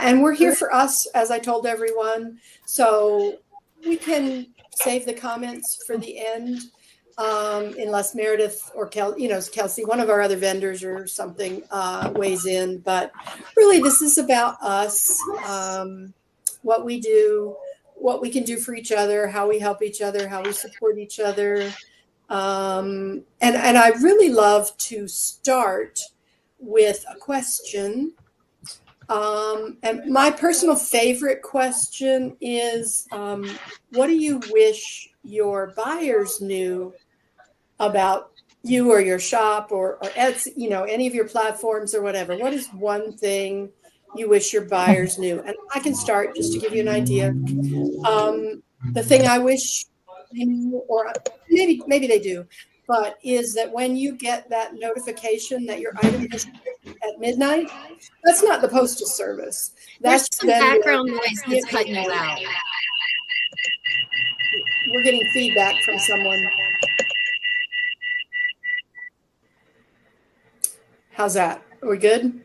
and we're here for us, as I told everyone. So we can save the comments for the end, unless Meredith or Kelsey, one of our other vendors or something, weighs in. But really, this is about us, what we do, what we can do for each other, how we help each other, how we support each other. And I really love to start with a question. And my personal favorite question is, what do you wish your buyers knew about you or your shop or Etsy, any of your platforms or whatever? What is one thing you wish your buyers knew? And I can start just to give you an idea. The thing I wish they knew, or maybe they do, but is that when you get that notification that your item is at midnight, that's not the postal service. There's some background noise that's cutting you out. We're getting feedback from someone. How's that? Are we good?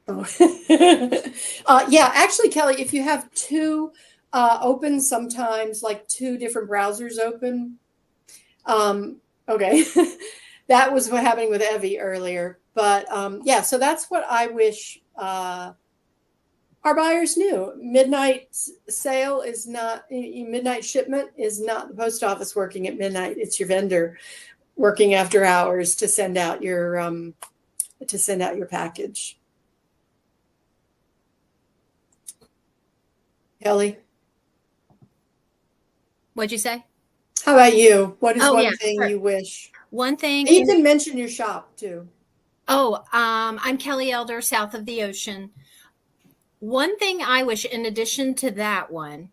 Oh. Yeah, actually, Kelly, if you have two open, sometimes like two different browsers open. Okay. That was what happening with Evie earlier. But yeah, so that's what I wish our buyers knew. Midnight sale is not, midnight shipment is not the post office working at midnight. It's your vendor working after hours to send out your package. Kelly? What'd you say? How about you? What is one thing you wish? One thing. And you can mention your shop too. Oh, I'm Kelly Elder, South of the Ocean. One thing I wish, in addition to that one,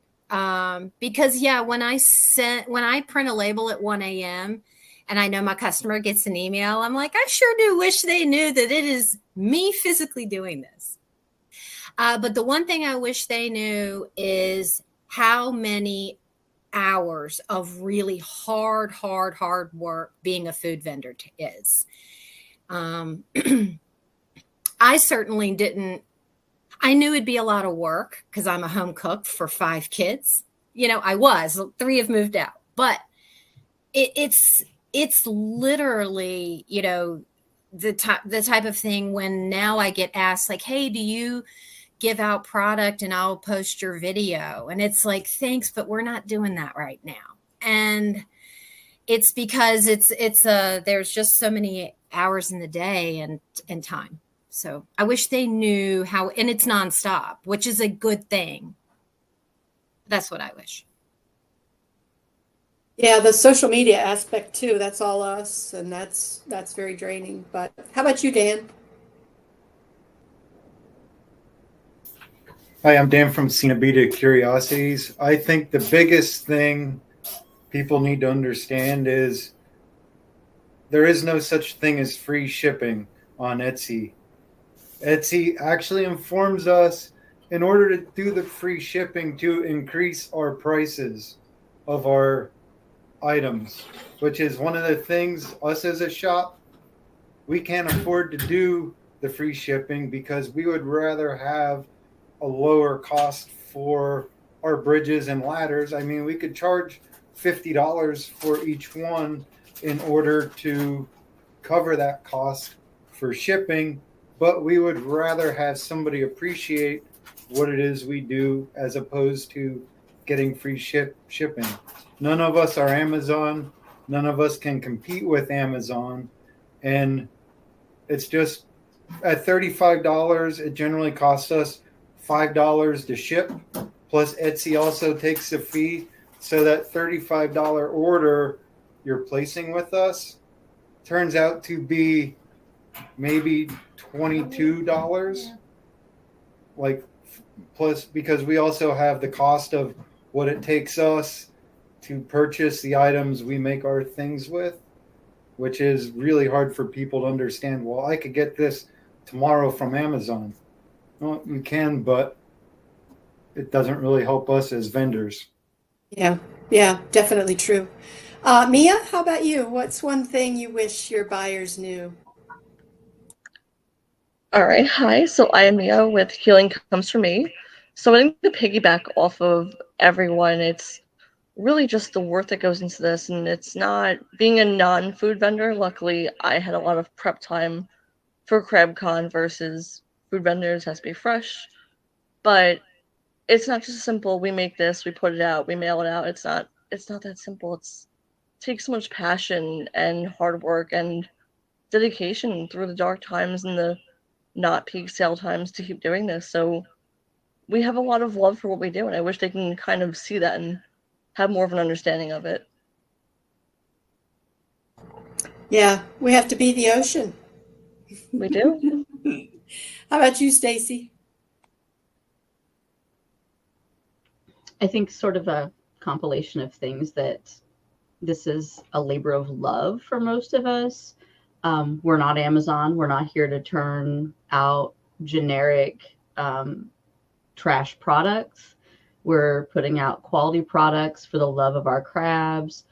because when I print a label at 1 a.m. and I know my customer gets an email, I'm like, I sure do wish they knew that it is me physically doing this. But the one thing I wish they knew is how many hours of really hard work being a food vendor is. I certainly didn't. I knew it'd be a lot of work because I'm a home cook for 5 kids. I was 3 have moved out, but it's literally, the type of thing when now I get asked like, hey, do you give out product and I'll post your video? And it's like, thanks, but we're not doing that right now. And it's because there's just so many hours in the day and time. So I wish they knew how, and it's nonstop, which is a good thing. That's what I wish. Yeah, the social media aspect too. That's all us, and that's very draining. But how about you, Dan? Hi, I'm Dan from Cenobita Curiosities. I think the biggest thing people need to understand is there is no such thing as free shipping on Etsy. Etsy actually informs us in order to do the free shipping to increase our prices of our items, which is one of the things us as a shop, we can't afford to do the free shipping because we would rather have a lower cost for our bridges and ladders. I mean, we could charge $50 for each one in order to cover that cost for shipping, but we would rather have somebody appreciate what it is we do as opposed to getting free shipping. None of us are Amazon. None of us can compete with Amazon. And it's just at $35, it generally costs us $5 to ship. Plus Etsy also takes a fee. So that $35 order you're placing with us turns out to be maybe $22. Like, plus, because we also have the cost of what it takes us to purchase the items we make our things with, which is really hard for people to understand. Well, I could get this tomorrow from Amazon. Well, you can, but it doesn't really help us as vendors. Yeah, definitely true. Mia, how about you? What's one thing you wish your buyers knew? All right, hi. So I am Mia with Healing Comes From Me. So I think to piggyback off of everyone, it's really just the work that goes into this, and it's not being a non-food vendor. Luckily, I had a lot of prep time for CrabCon versus food vendors has to be fresh, but it's not just simple. We make this, we put it out, we mail it out. It's not that simple. It takes so much passion and hard work and dedication through the dark times and the not peak sale times to keep doing this. So we have a lot of love for what we do, and I wish they can kind of see that and have more of an understanding of it. Yeah, we have to be the ocean. We do. How about you, Stacy? I think sort of a compilation of things that this is a labor of love for most of us. We're not Amazon. We're not here to turn out generic trash products. We're putting out quality products for the love of our crabs.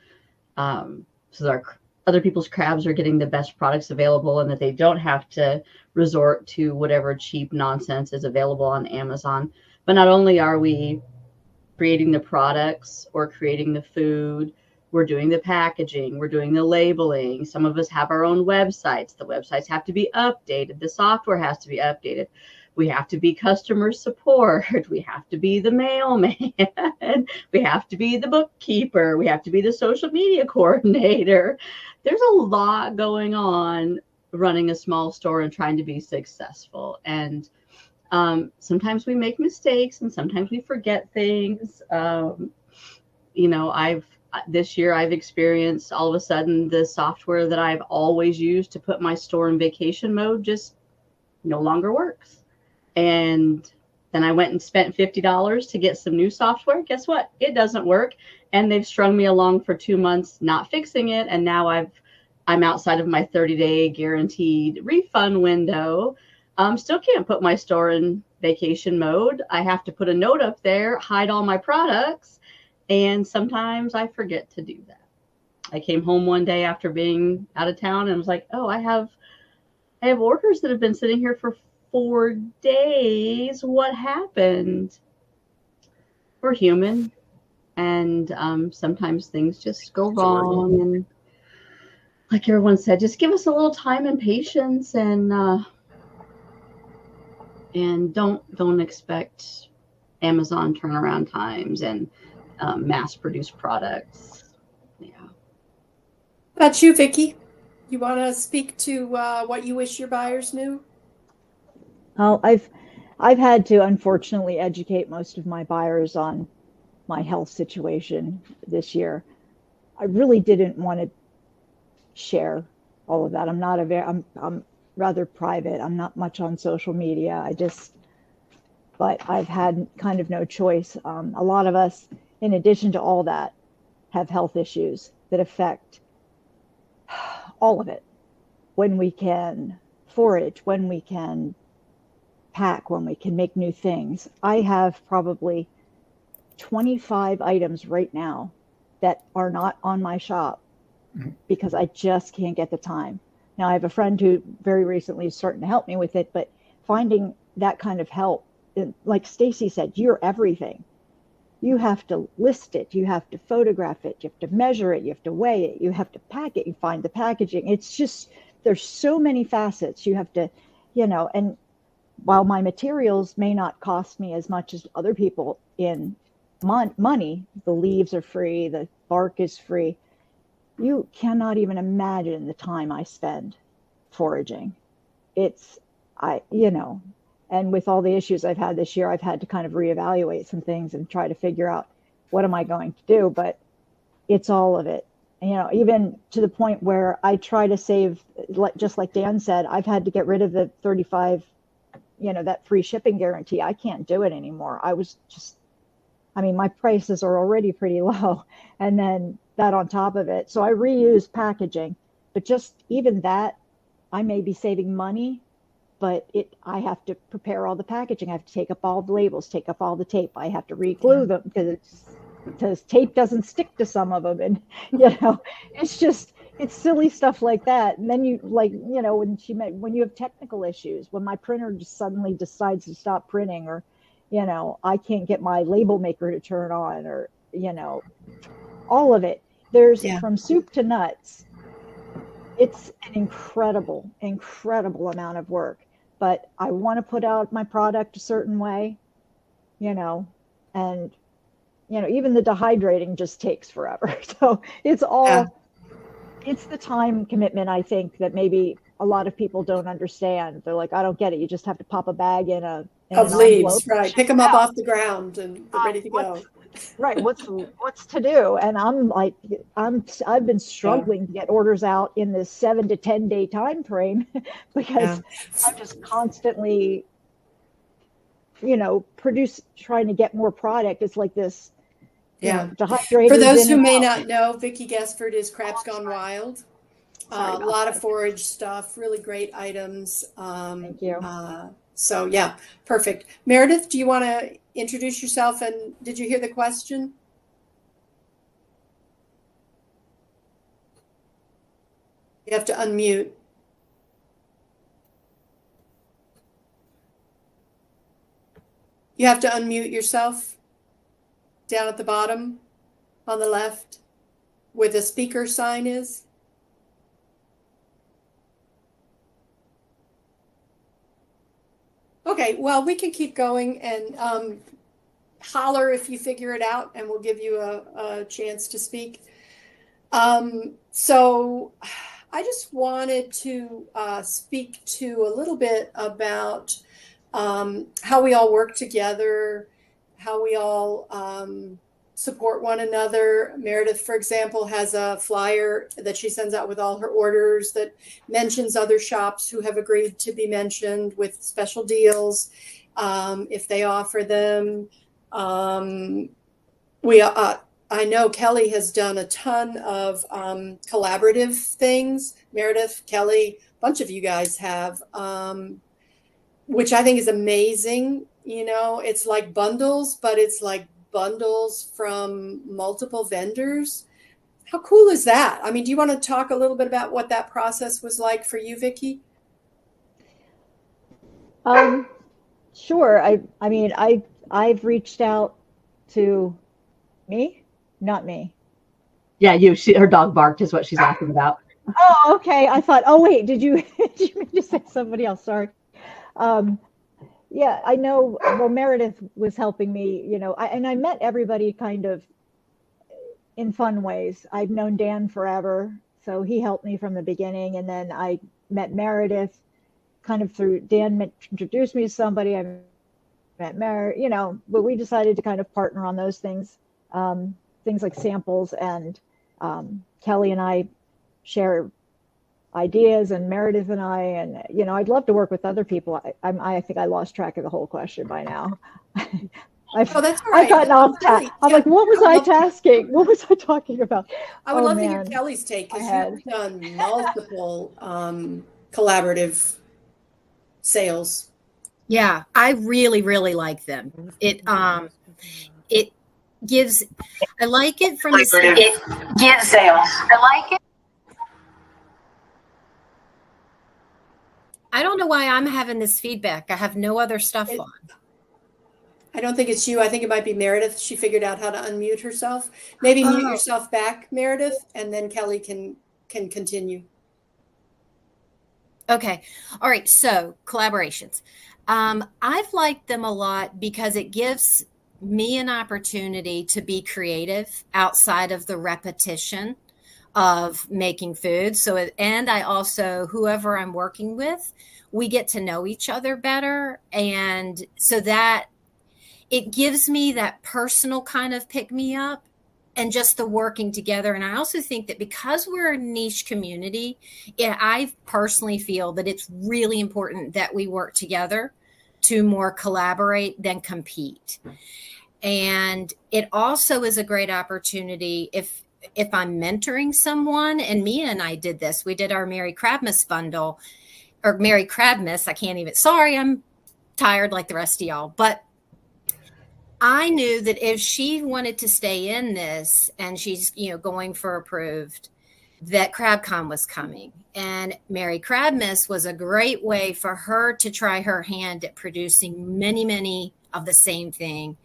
So our other people's crabs are getting the best products available, and that they don't have to resort to whatever cheap nonsense is available on Amazon. But not only are we creating the products or creating the food, we're doing the packaging, we're doing the labeling. Some of us have our own websites. The websites have to be updated. The software has to be updated. We have to be customer support. We have to be the mailman. We have to be the bookkeeper. We have to be the social media coordinator. There's a lot going on running a small store and trying to be successful. And sometimes we make mistakes and sometimes we forget things. This year I've experienced all of a sudden the software that I've always used to put my store in vacation mode just no longer works. And then I went and spent $50 to get some new software. Guess what? It doesn't work. And they've strung me along for 2 months not fixing it. And now I'm outside of my 30-day guaranteed refund window. Still can't put my store in vacation mode. I have to put a note up there, hide all my products. And sometimes I forget to do that. I came home one day after being out of town and was like, oh, I have orders that have been sitting here for 4 days. What happened? We're human. And sometimes things just go wrong. And like everyone said, just give us a little time and patience, and don't expect Amazon turnaround times and mass-produced products. Yeah. How about you, Vicki? You want to speak to what you wish your buyers knew? Oh, I've had to unfortunately educate most of my buyers on my health situation this year. I really didn't want to share all of that. I'm rather private. I'm not much on social media. But I've had kind of no choice. A lot of us, in addition to all that, have health issues that affect all of it. When we can forage, when we can pack, when we can make new things. I have probably 25 items right now that are not on my shop because I just can't get the time. Now I have a friend who very recently is starting to help me with it, but finding that kind of help, like Stacy said, you're everything. You have to list it, you have to photograph it, you have to measure it, you have to weigh it, you have to pack it, you find the packaging. It's just, there's so many facets. You have to, and while my materials may not cost me as much as other people in money, the leaves are free, the bark is free. You cannot even imagine the time I spend foraging. And with all the issues I've had this year, I've had to kind of reevaluate some things and try to figure out what am I going to do, but it's all of it. Even to the point where I try to save, just like Dan said, I've had to get rid of the 35, that free shipping guarantee. I can't do it anymore. My prices are already pretty low. And then that on top of it. So I reuse packaging, but just even that, I may be saving money, but I have to prepare all the packaging. I have to take up all the labels, take up all the tape. I have to re-glue them because tape doesn't stick to some of them. And, it's just, it's silly stuff like that. And then you when you have technical issues, when my printer just suddenly decides to stop printing, or I can't get my label maker to turn on, or all of it. There's from soup to nuts. It's an incredible amount of work, but I want to put out my product a certain way, and even the dehydrating just takes forever. So it's it's the time commitment, I think, that maybe a lot of people don't understand. They're like, I don't get it. You just have to pop a bag in an leaves, envelope, right? Pick them up off the ground and they're ready to go. Right. What's to do? And I'm like, I've been struggling to get orders out in this 7 to 10 day time frame because I'm just constantly, trying to get more product. It's like this. Dehydrated. For those who may not know, Vicki Gesford is Crabs Gone Wild. A lot of forage stuff, really great items. Thank you. So yeah, perfect. Meredith, do you want to introduce yourself, and did you hear the question? You have to unmute. You have to unmute yourself down at the bottom on the left where the speaker sign is. Okay, well, we can keep going and holler if you figure it out, and we'll give you a chance to speak. So I just wanted to speak to a little bit about how we all work together, how we all support one another. Meredith, for example, has a flyer that she sends out with all her orders that mentions other shops who have agreed to be mentioned with special deals if they offer them. I know Kelly has done a ton of collaborative things. Meredith, Kelly, a bunch of you guys have, which I think is amazing. It's like bundles, but it's like bundles from multiple vendors. How cool is that? I mean, do you want to talk a little bit about what that process was like for you, Vicki? Sure. I mean, I've reached out to not me. Yeah, you. Her dog barked is what she's asking about. Oh, okay. I thought, wait, did you mean to say somebody else? Sorry. Yeah, I know. Well, Meredith was helping me, and I met everybody kind of in fun ways. I've known Dan forever, so he helped me from the beginning. And then I met Meredith kind of through Dan introduced me to somebody. I met Meredith, but we decided to kind of partner on those things, things like samples. And Kelly and I share ideas, and Meredith and I, and I'd love to work with other people. I think I lost track of the whole question by now. That's all right. I've gotten off task. I'm like, what was I tasking? What was I talking about? I would love to hear Kelly's take, because you've done multiple collaborative sales. Yeah, I really, really like them. It gives, I like it from the it gives sales. I like it. I don't know why I'm having this feedback. I have no other stuff on. I don't think it's you. I think it might be Meredith. She figured out how to unmute herself. Maybe mute yourself back, Meredith, and then Kelly can continue. Okay. All right. So collaborations. I've liked them a lot because it gives me an opportunity to be creative outside of the repetition of making food. And I also, whoever I'm working with, we get to know each other better. And so that it gives me that personal kind of pick me up and just the working together. And I also think that because we're a niche community, I personally feel that it's really important that we work together to more collaborate than compete. And it also is a great opportunity if I'm mentoring someone, and Mia and I did this. We did our Merry Crabmas bundle, or Merry Crabmas. Sorry, I'm tired like the rest of y'all. But I knew that if she wanted to stay in this and she's, going for approved, that CrabCon was coming. And Mary Crabmas was a great way for her to try her hand at producing many, many of the same thing.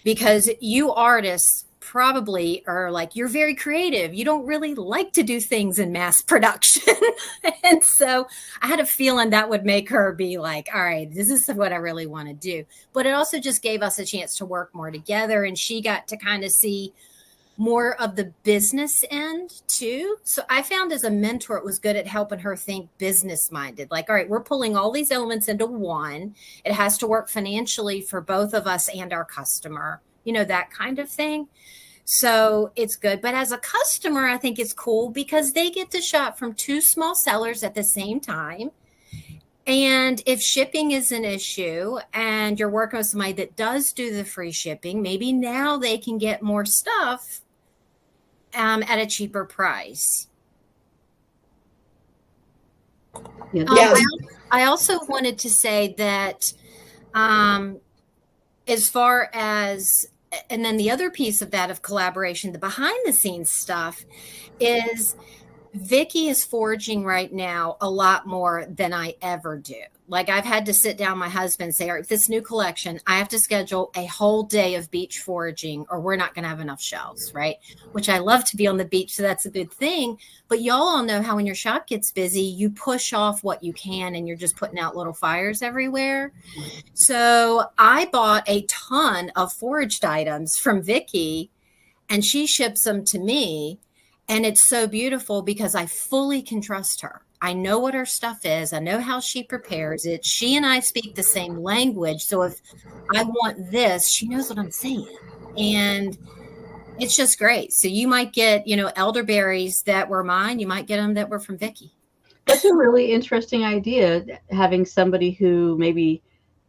Because you artists probably are like, you're very creative. You don't really like to do things in mass production. And so I had a feeling that would make her be like, all right, this is what I really want to do. But it also just gave us a chance to work more together. And she got to kind of see more of the business end too. So I found as a mentor, it was good at helping her think business minded. Like, all right, we're pulling all these elements into one. It has to work financially for both of us and our customer, you know, that kind of thing. So it's good. But as a customer, I think it's cool because they get to shop from two small sellers at the same time. And if shipping is an issue and you're working with somebody that does do the free shipping, maybe now they can get more stuff at a cheaper price. Yeah. I also wanted to say that as far as, and then the other piece of that of collaboration, the behind the scenes stuff is Vicki is foraging right now a lot more than I ever do. Like I've had to sit down my husband and say, all right, this new collection, I have to schedule a whole day of beach foraging or we're not going to have enough shelves, right? Which I love to be on the beach. So that's a good thing. But y'all all know how when your shop gets busy, you push off what you can and you're just putting out little fires everywhere. So I bought a ton of foraged items from Vicki and she ships them to me. And it's so beautiful because I fully can trust her. I know what her stuff is. I know how she prepares it. She and I speak the same language. So if I want this, she knows what I'm saying. And it's just great. So you might get, you know, elderberries that were mine. You might get them that were from Vicki. That's a really interesting idea, having somebody who maybe,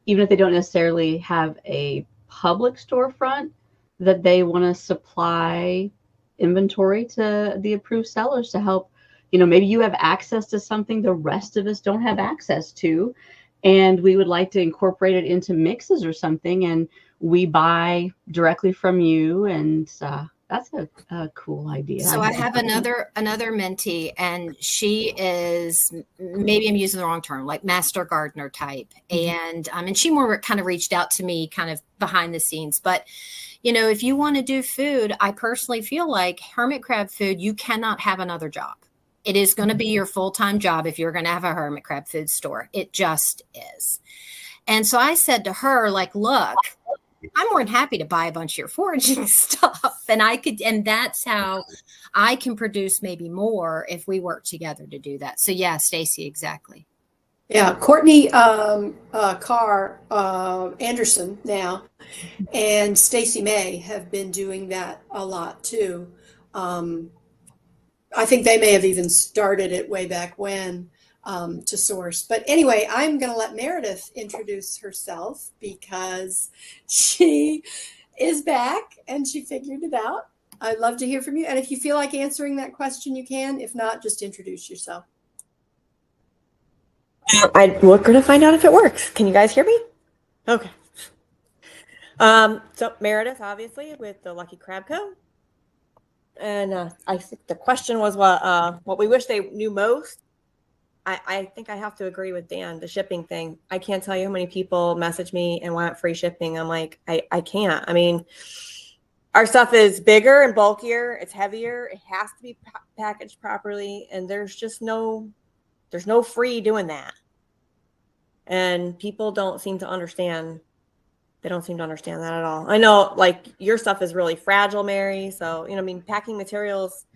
even if they don't necessarily have a public storefront, that they want to supply inventory to the approved sellers to help, you know, maybe you have access to something the rest of us don't have access to, and we would like to incorporate it into mixes or something, and we buy directly from you, and that's a cool idea. So I have another mentee, and she is, maybe I'm using the wrong term, like master gardener type. And she more kind of reached out to me kind of behind the scenes. But, you know, if you want to do food, I personally feel like hermit crab food, you cannot have another job. It is going to be your full-time job if you're going to have a hermit crab food store. It just is. And so I said to her, like, look, I'm more than happy to buy a bunch of your foraging stuff. And that's how I can produce maybe more if we work together to do that. So yeah, Stacy, exactly. Yeah, Courtney Carr Anderson now and Stacy May have been doing that a lot too. I think they may have even started it way back when to source. But anyway, I'm going to let Meredith introduce herself because she is back and she figured it out. I'd love to hear from you. And if you feel like answering that question, you can. If not, just introduce yourself. We're going to find out if it works. Can you guys hear me? Okay. So Meredith, obviously, with the Lucky Crab Co. And I think the question was what we wish they knew most. I think I have to agree with Dan, the shipping thing. I can't tell you how many people message me and want free shipping. I'm like, I can't. I mean, our stuff is bigger and bulkier. It's heavier. It has to be packaged properly. And there's no free doing that. And people don't seem to understand. They don't seem to understand that at all. I know, like, your stuff is really fragile, Mary. So, you know, I mean, packing materials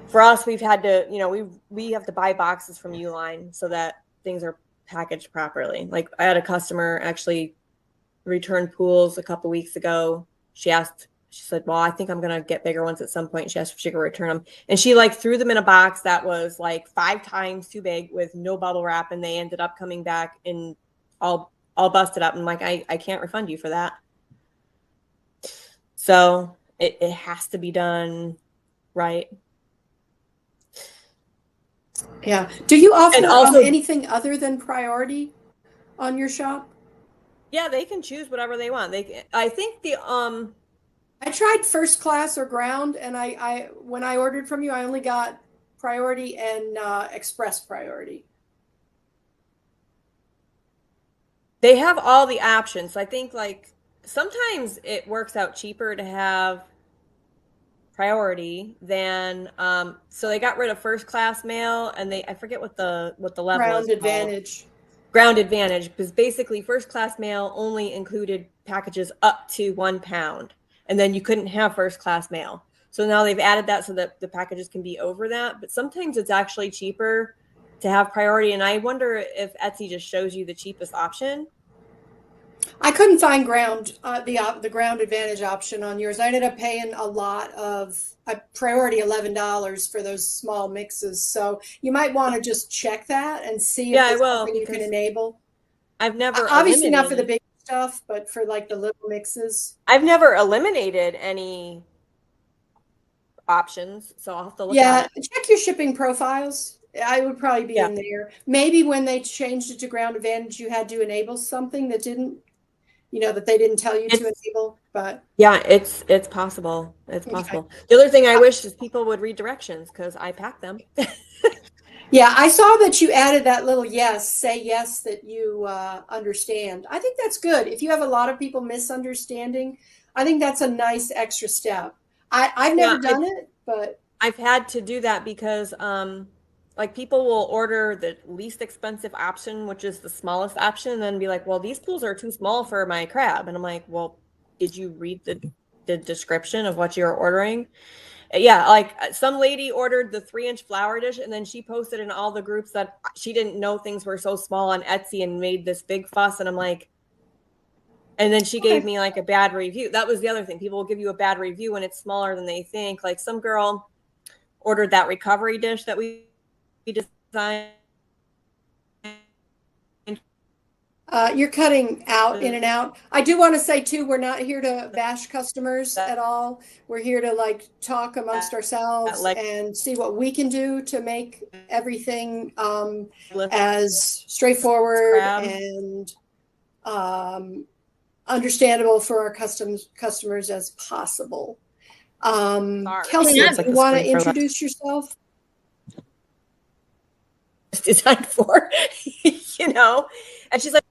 for us, we've had to, you know, we have to buy boxes from Uline so that things are packaged properly. Like, I had a customer actually return pools a couple weeks ago. She said, well, I think I'm going to get bigger ones at some point. She asked if she could return them. And she like threw them in a box that was like 5 times too big with no bubble wrap. And they ended up coming back and all busted up. And like, I can't refund you for that. So it has to be done right. Yeah. Do you offer And also, anything other than priority on your shop? Yeah, they can choose whatever they want. I think I tried first class or ground, and I when I ordered from you, I only got priority and express priority. They have all the options. I think like sometimes it works out cheaper to have priority than so they got rid of first class mail, and I forget what the level Ground is called. advantage. Ground advantage, because basically first class mail only included packages up to 1 pound, and then you couldn't have first class mail. So now they've added that so that the packages can be over that, but sometimes it's actually cheaper to have priority, and I wonder if Etsy just shows you the cheapest option. I couldn't find ground the ground advantage option on yours. I ended up paying a lot of priority $11 for those small mixes. So you might want to just check that and see if Yeah, I there's will, something you can because enable. I've never Obviously not for the eliminated- big stuff, but for like the little mixes. I've never eliminated any options, so I'll have to look Yeah, at it. check your shipping profiles. I would probably be Yeah. in there. Maybe when they changed it to ground advantage, you had to enable something that didn't, that they didn't tell you to It's- enable. But Yeah, it's possible. It's Okay. possible. The other thing I wish is people would read directions, because I pack them. yeah, I saw that you added that little yes, say yes that you understand. I think that's good. If you have a lot of people misunderstanding, I think that's a nice extra step. I've never Yeah, done it, but I've had to do that because like people will order the least expensive option, which is the smallest option, and then be like, well, these pools are too small for my crab. And I'm like, well, did you read the description of what you're ordering? Yeah, like some lady ordered the 3-inch flower dish, and then she posted in all the groups that she didn't know things were so small on Etsy and made this big fuss. And I'm like, and then she gave me like a bad review. That was the other thing. People will give you a bad review when it's smaller than they think. Like some girl ordered that recovery dish that we designed. you're cutting out in and out. I do want to say too, we're not here to bash customers at all. We're here to like talk amongst ourselves Like- and see what we can do to make everything as straightforward Crab. and understandable for our customers as possible. Sorry. Kelsey, It's like you the want to screen froze up. introduce yourself? It's designed for, and she's like,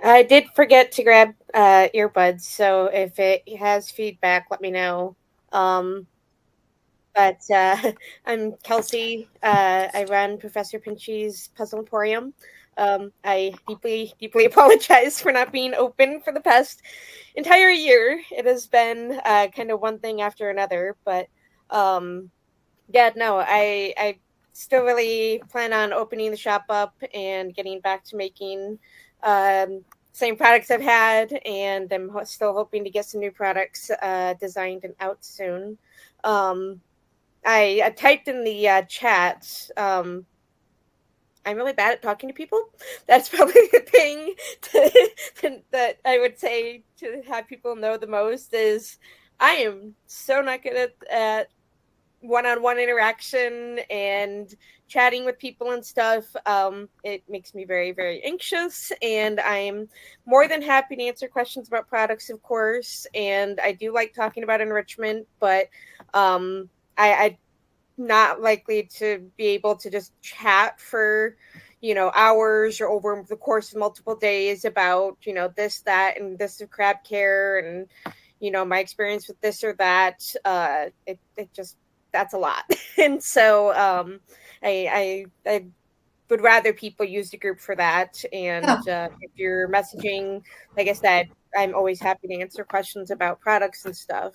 I did forget to grab earbuds, so if it has feedback, let me know. But I'm Kelsey. I run Professor Pinchy's Puzzle Emporium. I deeply, deeply apologize for not being open for the past entire year. It has been kind of one thing after another, but yeah, no, I still really plan on opening the shop up and getting back to making same products I've had, and I'm still hoping to get some new products designed and out soon. I typed in the chat. I'm really bad at talking to people. That's probably the thing that I would say to have people know the most is I am so not good at one-on-one interaction and chatting with people and stuff. It makes me very, very anxious, and I'm more than happy to answer questions about products, of course, and I do like talking about enrichment, but I'm not likely to be able to just chat for hours or over the course of multiple days about this, that, and this of crab care and my experience with this or that. It just, that's a lot. And so I would rather people use the group for that. And if you're messaging, like I said, I'm always happy to answer questions about products and stuff.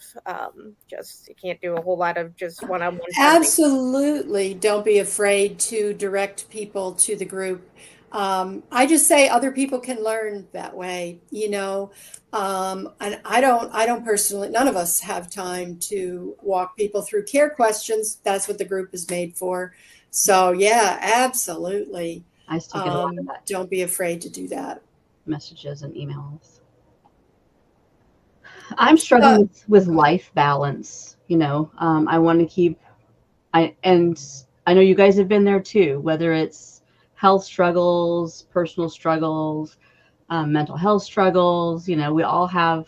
Just you can't do a whole lot of just one-on-one. Absolutely. Don't be afraid to direct people to the group. I just say other people can learn that way, and I don't personally, none of us have time to walk people through care questions. That's what the group is made for. So yeah, absolutely. I still get a lot of that. Don't be afraid to do that. Messages and emails. I'm struggling with life balance. I want to keep. And I know you guys have been there too. Whether it's health struggles, personal struggles, mental health struggles. You know, we all have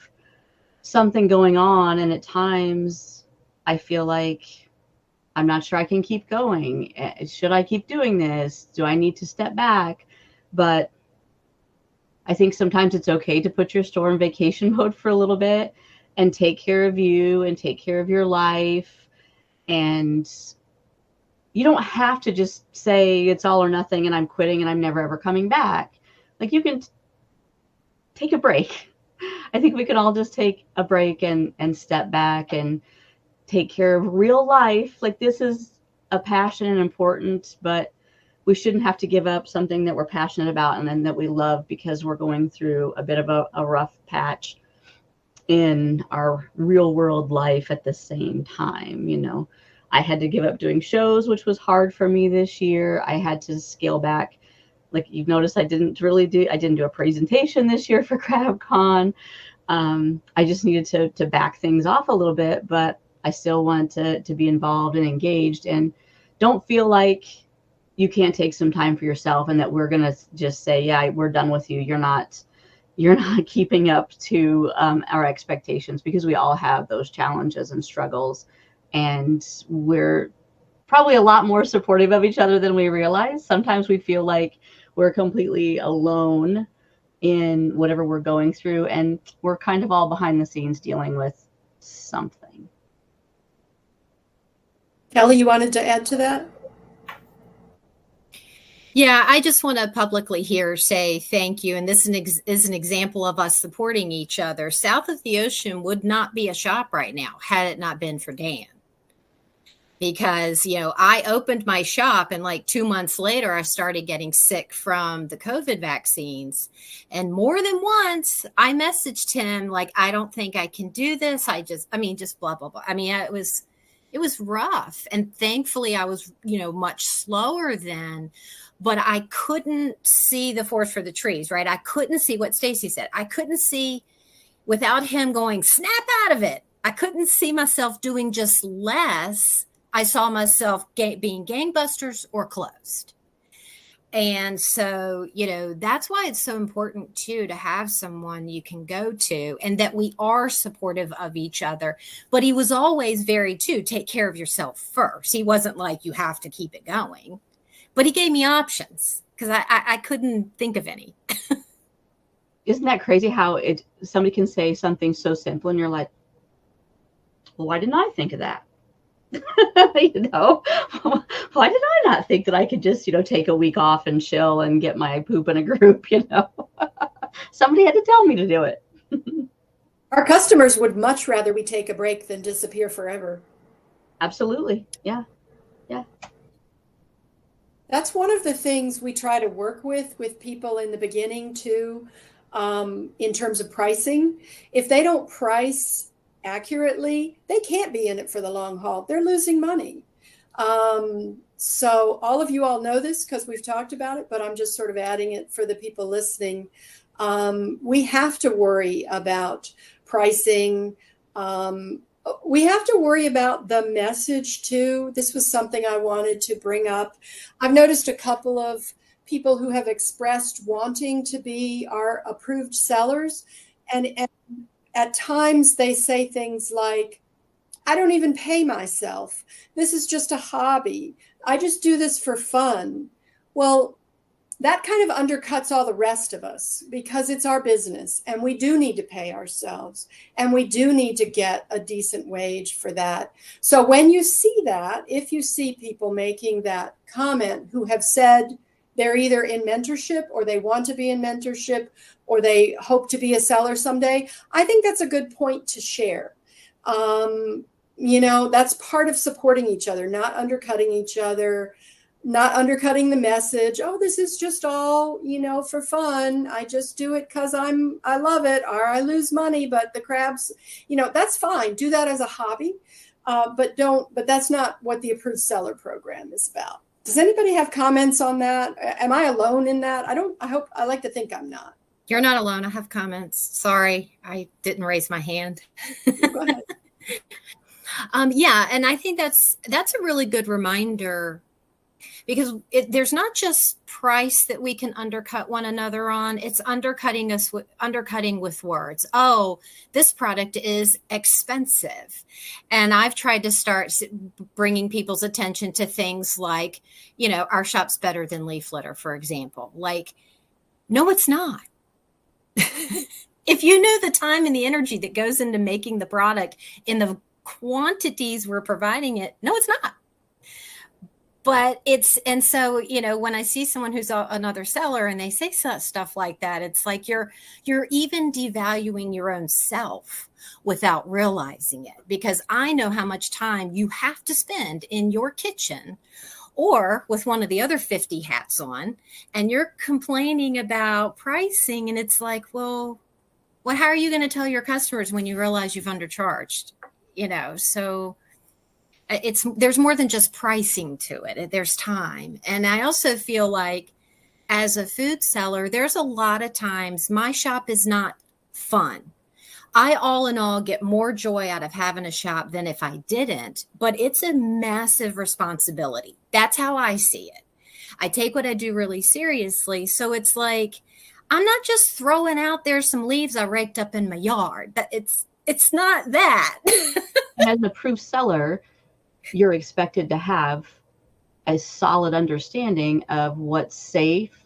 something going on, and at times I feel like I'm not sure I can keep going. Should I keep doing this? Do I need to step back? But I think sometimes it's okay to put your store in vacation mode for a little bit and take care of you and take care of your life. And you don't have to just say it's all or nothing and I'm quitting and I'm never ever coming back. Like, you can take a break. I think we can all just take a break and step back and take care of real life. Like, this is a passion and important, but we shouldn't have to give up something that we're passionate about and then that we love because we're going through a bit of a rough patch in our real world life at the same time. You know, I had to give up doing shows, which was hard for me this year. I had to scale back. Like, you've noticed, I didn't do a presentation this year for CrabCon. I just needed to back things off a little bit, but I still want to be involved and engaged, and don't feel like you can't take some time for yourself and that we're going to just say, yeah, we're done with you. You're not keeping up to our expectations, because we all have those challenges and struggles, and we're probably a lot more supportive of each other than we realize. Sometimes we feel like we're completely alone in whatever we're going through, and we're kind of all behind the scenes dealing with something. Kelly, you wanted to add to that? Yeah, I just want to publicly here say thank you. And this is an example of us supporting each other. South of the Ocean would not be a shop right now had it not been for Dan. Because, you know, I opened my shop and like 2 months later, I started getting sick from the COVID vaccines. And more than once, I messaged him like, I don't think I can do this. Just blah, blah, blah. I mean, it was rough. And thankfully, I was, you know, much slower then. But I couldn't see the forest for the trees, right? I couldn't see what Stacy said. I couldn't see, without him going, snap out of it. I couldn't see myself doing just less. I saw myself being gangbusters or closed. And so, you know, that's why it's so important, too, to have someone you can go to and that we are supportive of each other. But he was always very, too, take care of yourself first. He wasn't like, you have to keep it going. But he gave me options because I couldn't think of any. Isn't that crazy how somebody can say something so simple and you're like, well, why didn't I think of that? You know, why did I not think that I could just, you know, take a week off and chill and get my poop in a group, you know? Somebody had to tell me to do it. Our customers would much rather we take a break than disappear forever. Absolutely. Yeah. Yeah. That's one of the things we try to work with people in the beginning too, in terms of pricing. If they don't price accurately, they can't be in it for the long haul. They're losing money. So all of you all know this because we've talked about it, but I'm just sort of adding it for the people listening. We have to worry about pricing. We have to worry about the message too. This was something I wanted to bring up. I've noticed a couple of people who have expressed wanting to be our approved sellers. And at times they say things like, I don't even pay myself. This is just a hobby. I just do this for fun. Well, that kind of undercuts all the rest of us because it's our business and we do need to pay ourselves and we do need to get a decent wage for that. So when you see that, if you see people making that comment who have said they're either in mentorship or they want to be in mentorship or they hope to be a seller someday, I think that's a good point to share. You know, that's part of supporting each other, not undercutting each other, not undercutting the message. Oh, this is just all, you know, for fun. I just do it because I love it, or I lose money, but the crabs, you know, that's fine. Do that as a hobby, but that's not what the approved seller program is about. Does anybody have comments on that? Am I alone in that? I like to think I'm not. You're not alone. I have comments. Sorry, I didn't raise my hand. Go ahead. Yeah, and I think that's a really good reminder because there's not just price that we can undercut one another on. It's undercutting with words. Oh, this product is expensive. And I've tried to start bringing people's attention to things like, our shop's better than leaf litter, for example. Like, no, it's not. If you knew the time and the energy that goes into making the product in the quantities we're providing it, no, it's not. But and so, when I see someone who's another seller and they say stuff like that, it's like you're even devaluing your own self without realizing it, because I know how much time you have to spend in your kitchen or with one of the other 50 hats on, and you're complaining about pricing. And it's like, well, how are you going to tell your customers when you realize you've undercharged? So there's more than just pricing to it. There's time. And I also feel like as a food seller, there's a lot of times my shop is not fun. I all in all get more joy out of having a shop than if I didn't, but it's a massive responsibility. That's how I see it. I take what I do really seriously. So it's like, I'm not just throwing out there some leaves I raked up in my yard. It's not that. And as an approved seller, you're expected to have a solid understanding of what's safe,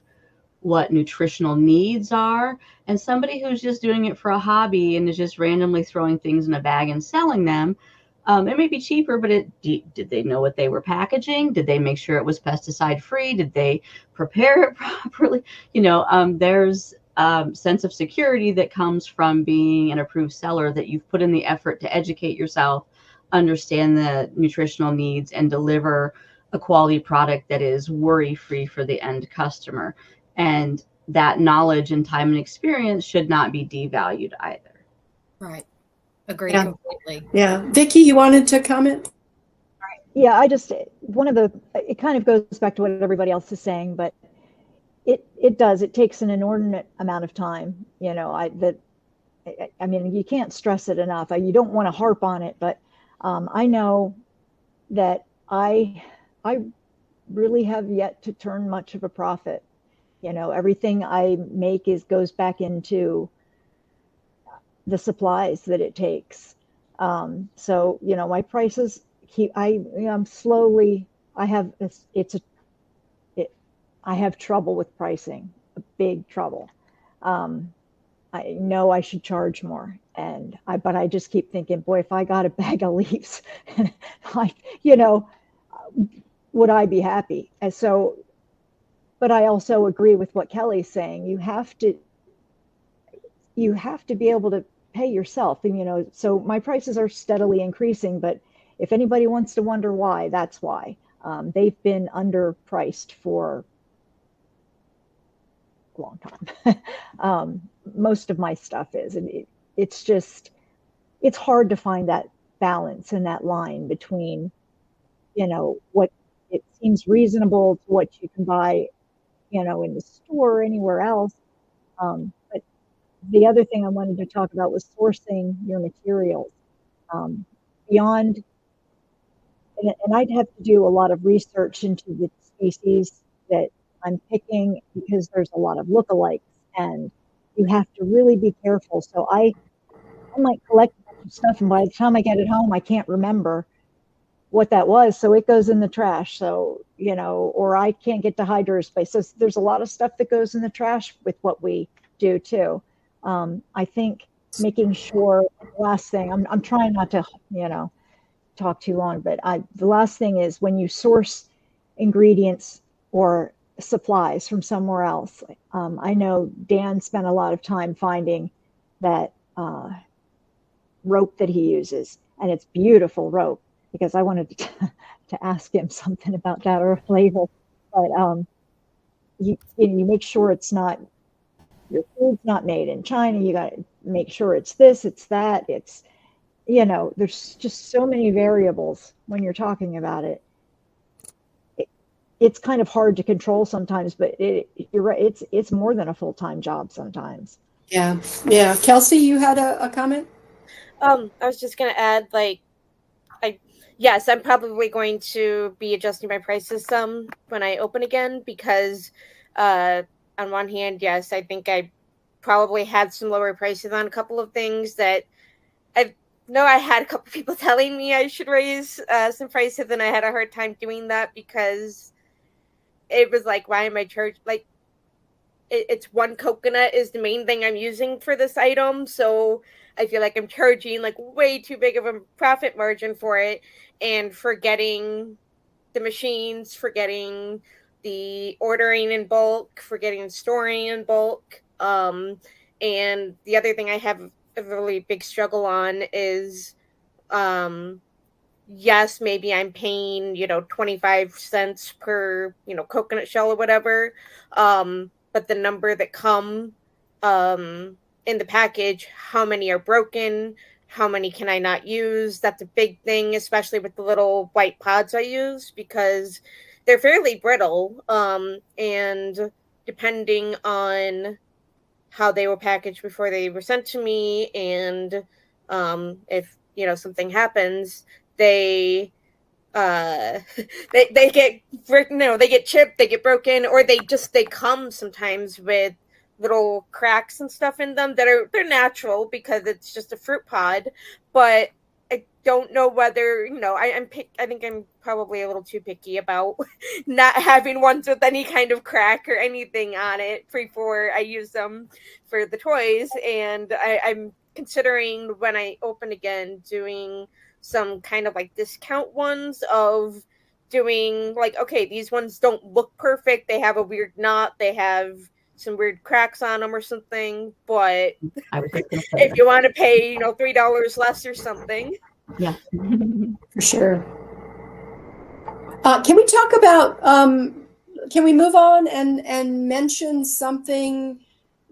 what nutritional needs are. And somebody who's just doing it for a hobby and is just randomly throwing things in a bag and selling them, it may be cheaper, but did they know what they were packaging? Did they make sure it was pesticide free? Did they prepare it properly? There's sense of security that comes from being an approved seller, that you've put in the effort to educate yourself, understand the nutritional needs, and deliver a quality product that is worry-free for the end customer. And that knowledge and time and experience should not be devalued either. Right. Agree completely. Yeah. Vicki, you wanted to comment? Yeah, it kind of goes back to what everybody else is saying, but it takes an inordinate amount of time. I mean, you can't stress it enough. You don't want to harp on it, but I know that I really have yet to turn much of a profit. Everything I make goes back into the supplies that it takes. So, my prices I'm slowly, I have trouble with pricing, a big trouble. I know I should charge more, but I just keep thinking, boy, if I got a bag of leaves, would I be happy? And so, but I also agree with what Kelly's saying. You have to be able to pay yourself. And, so my prices are steadily increasing, but if anybody wants to wonder why, that's why. They've been underpriced for a long time. Most of my stuff is, and it's hard to find that balance and that line between, what it seems reasonable to what you can buy, in the store or anywhere else. But the other thing I wanted to talk about was sourcing your materials beyond, and I'd have to do a lot of research into the species that I'm picking, because there's a lot of lookalikes, and you have to really be careful. So I might collect a bunch of stuff, and by the time I get it home, I can't remember what that was, so it goes in the trash. So, or I can't get to Hydrospace. So there's a lot of stuff that goes in the trash with what we do too. I think making sure, the last thing, I'm trying not to, talk too long, but the last thing is, when you source ingredients or supplies from somewhere else, I know Dan spent a lot of time finding that rope that he uses, and it's beautiful rope, because I wanted to ask him something about that or a label. But you make sure it's not, your food's not made in China. You got to make sure it's this, it's that. It's, there's just so many variables when you're talking about it. It's kind of hard to control sometimes, but you're right. It's more than a full-time job sometimes. Yeah. Yeah. Kelsey, you had a comment? I was just gonna add, yes, I'm probably going to be adjusting my prices some when I open again because, on one hand, yes, I think I probably had some lower prices on a couple of things that I know I had a couple people telling me I should raise some prices, and I had a hard time doing that because it was like, why am I charged? Like, it's one coconut is the main thing I'm using for this item, so I feel like I'm charging like way too big of a profit margin for it, and forgetting the machines, forgetting the ordering in bulk, forgetting storing in bulk. And the other thing I have a really big struggle on is, yes, maybe I'm paying, 25 cents per, coconut shell or whatever. But the number that come in the package, how many are broken, how many can I not use? That's a big thing, especially with the little white pods I use, because they're fairly brittle. And depending on how they were packaged before they were sent to me, and if something happens, they they get they get chipped, they get broken, or they come sometimes with little cracks and stuff in them they're natural because it's just a fruit pod. But I don't know whether I think I'm probably a little too picky about not having ones with any kind of crack or anything on it before I use them for the toys. And I'm considering, when I open again, doing some kind of like discount ones, of doing like, okay, these ones don't look perfect, they have a weird knot, they have some weird cracks on them or something, but I was just gonna say if that. you want to pay $3 less or something. Yeah. For sure. Can we talk about, can we move on and mention something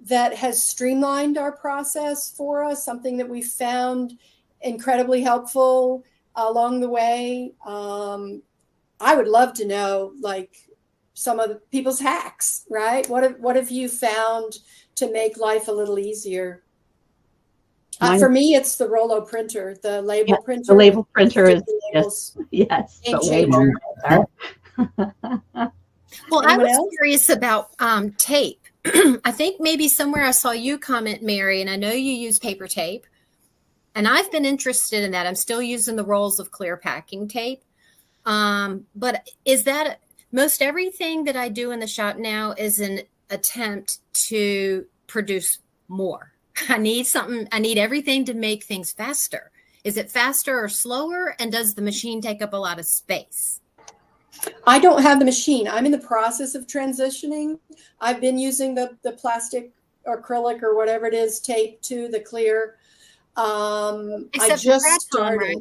that has streamlined our process for us, something that we found incredibly helpful along the way? I would love to know, like, some of the people's hacks, right? What have you found to make life a little easier? For me, it's the Rollo printer, the label printer. The label printer is labels. yes, Game the label changer. printer. Well, I Anyone was else? curious about tape. I think maybe somewhere I saw you comment, Mary, and I know you use paper tape. And I've been interested in that. I'm still using the rolls of clear packing tape. But is that most everything that I do in the shop now is an attempt to produce more. I need everything to make things faster. Is it faster or slower? And does the machine take up a lot of space? I don't have the machine. I'm in the process of transitioning. I've been using the plastic or acrylic or whatever it is tape to the clear. Except I just for started. right?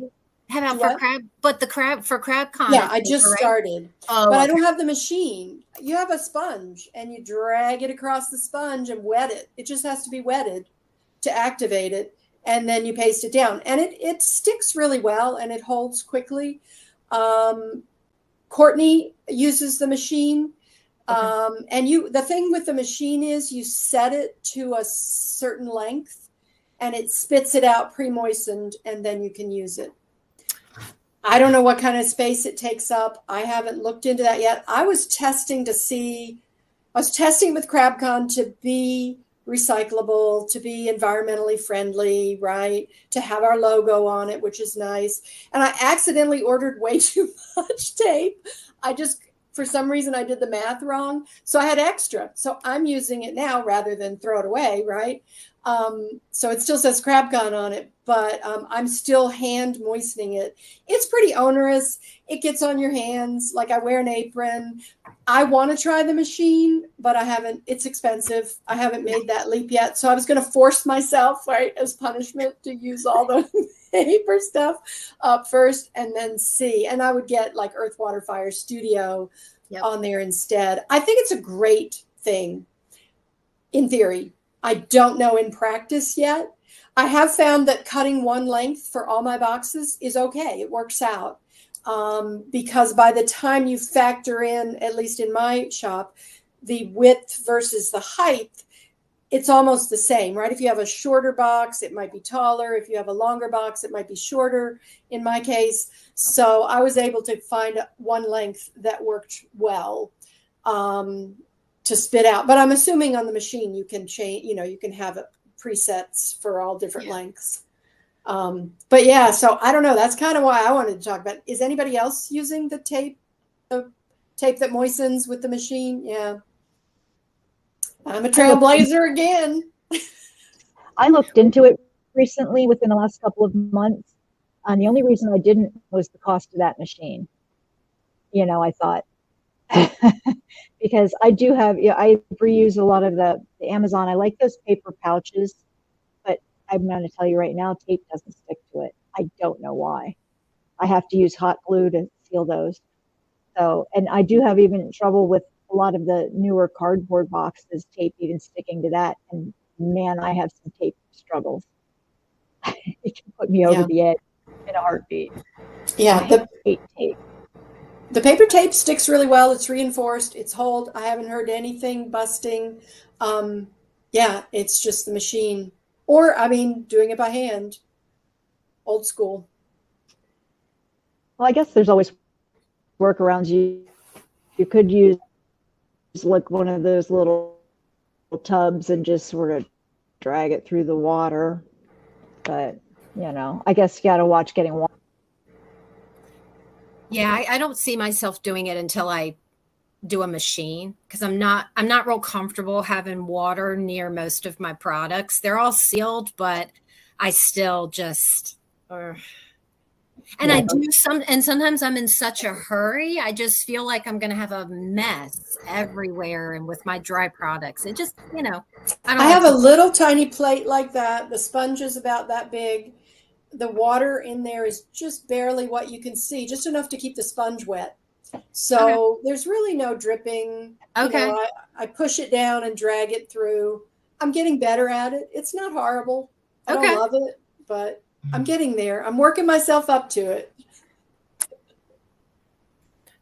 How about What? for crab? But the crab for CrabCon. Yeah, I just started. Oh, but I okay. don't have the machine. You have a sponge and you drag it across the sponge and wet it. It just has to be wetted to activate it. And then you paste it down. And it sticks really well and it holds quickly. Courtney uses the machine. Okay. And the thing with the machine is you set it to a certain length and it spits it out pre-moistened, and then you can use it. I don't know what kind of space it takes up. I haven't looked into that yet. I was testing with CrabCon to be recyclable, to be environmentally friendly, right? To have our logo on it, which is nice. And I accidentally ordered way too much tape. For some reason, I did the math wrong. So I had extra. So I'm using it now rather than throw it away, right? So it still says CrabCon on it, but I'm still hand moistening it. It's pretty onerous. It gets on your hands. Like, I wear an apron. I want to try the machine, but I haven't. It's expensive. I haven't made that leap yet. So I was going to force myself, right, as punishment, to use all the paper stuff up first and then see. And I would get like Earth, Water, Fire Studio on there instead. I think it's a great thing in theory. I don't know in practice yet. I have found that cutting one length for all my boxes is okay. It works out. Because by the time you factor in, at least in my shop, the width versus the height, it's almost the same, right? If you have a shorter box, it might be taller. If you have a longer box, it might be shorter in my case. So I was able to find one length that worked well to spit out. But I'm assuming on the machine you can change, you can have presets for all different lengths. But yeah, so I don't know. That's kind of why I wanted to talk about. Is anybody else using the tape that moistens with the machine? Yeah. I'm a trailblazer again. I looked into it recently within the last couple of months. And the only reason I didn't was the cost of that machine. I thought, because I do have, I reuse a lot of the Amazon. I like those paper pouches, but I'm going to tell you right now, tape doesn't stick to it. I don't know why. I have to use hot glue to seal those. So, and I do have even trouble with a lot of the newer cardboard boxes, tape even sticking to that. And man, I have some tape struggles. It can put me over the edge in a heartbeat. Yeah, I hate tape. The paper tape sticks really well. It's reinforced. It's hold. I haven't heard anything busting. Yeah, it's just the machine. Or, doing it by hand. Old school. Well, I guess there's always workarounds. You could use like one of those little tubs and just sort of drag it through the water. But, I guess you got to watch getting water. Yeah, I don't see myself doing it until I do a machine, because I'm not real comfortable having water near most of my products. They're all sealed, but I still just I do sometimes I'm in such a hurry. I just feel like I'm going to have a mess everywhere. And with my dry products, it just, I have a little tiny plate like that. The sponge is about that big. The water in there is just barely what you can see, just enough to keep the sponge wet. So there's really no dripping. Okay. I push it down and drag it through. I'm getting better at it. It's not horrible. I don't love it, but I'm getting there. I'm working myself up to it.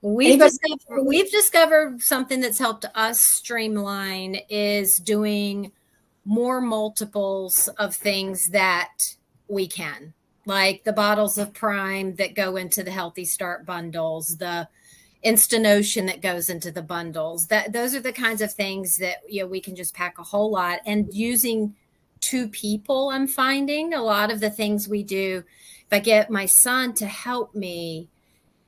We've discovered something that's helped us streamline is doing more multiples of things that we can, like the bottles of Prime that go into the Healthy Start bundles, the Instanotion that goes into the bundles. Those are the kinds of things that we can just pack a whole lot. And using 2 people, I'm finding a lot of the things we do, if I get my son to help me,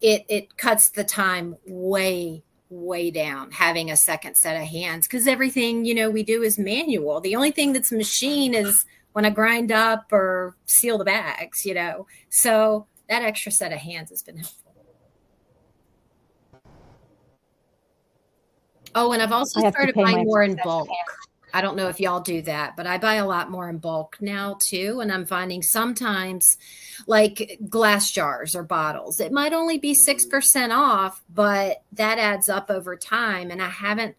it cuts the time way down, having a second set of hands, because everything we do is manual. The only thing that's machine is when I grind up or seal the bags, so that extra set of hands has been helpful. Oh, and I've also started buying more in bulk. I don't know if y'all do that, but I buy a lot more in bulk now too. And I'm finding sometimes like glass jars or bottles, it might only be 6% off, but that adds up over time. And I haven't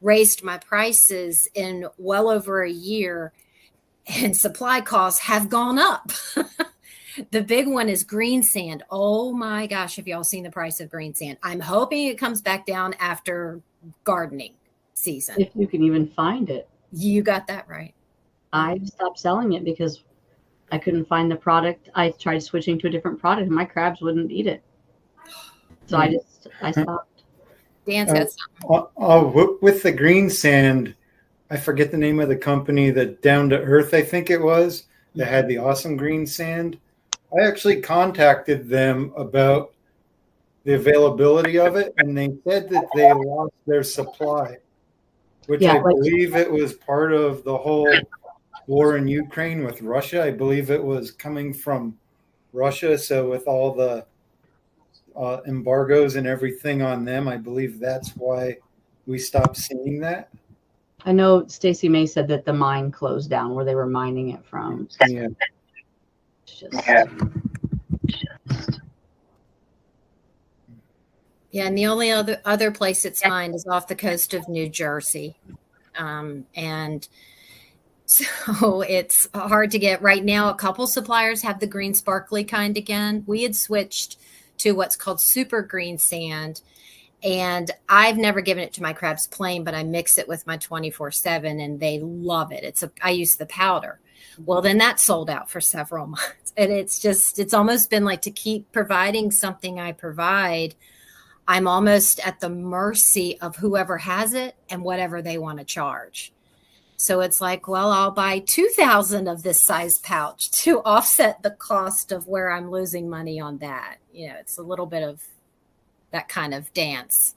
raised my prices in well over a year, and supply costs have gone up. The big one is green sand. Oh my gosh, have y'all seen the price of green sand? I'm hoping it comes back down after gardening season. If you can even find it. You got that right. I stopped selling it because I couldn't find the product. I tried switching to a different product and my crabs wouldn't eat it. So I stopped. Dan's got something. With the green sand, I forget the name of the company, that Down to Earth, I think it was, that had the awesome green sand. I actually contacted them about the availability of it, and they said that they lost their supply, which I believe it was part of the whole war in Ukraine with Russia. I believe it was coming from Russia. So with all the embargoes and everything on them, I believe that's why we stopped seeing that. I know Stacey May said that the mine closed down where they were mining it from. Yeah. Yeah, and the only other place it's mined is off the coast of New Jersey. And so it's hard to get right now. A couple suppliers have the green sparkly kind again. We had switched to what's called super green sand. And I've never given it to my crabs plain, but I mix it with my 24/7 and they love it. I use the powder. Well, then that sold out for several months. And it's almost been like, to keep providing something I provide, I'm almost at the mercy of whoever has it and whatever they want to charge. So it's like, well, I'll buy 2,000 of this size pouch to offset the cost of where I'm losing money on that. It's a little bit of that kind of dance.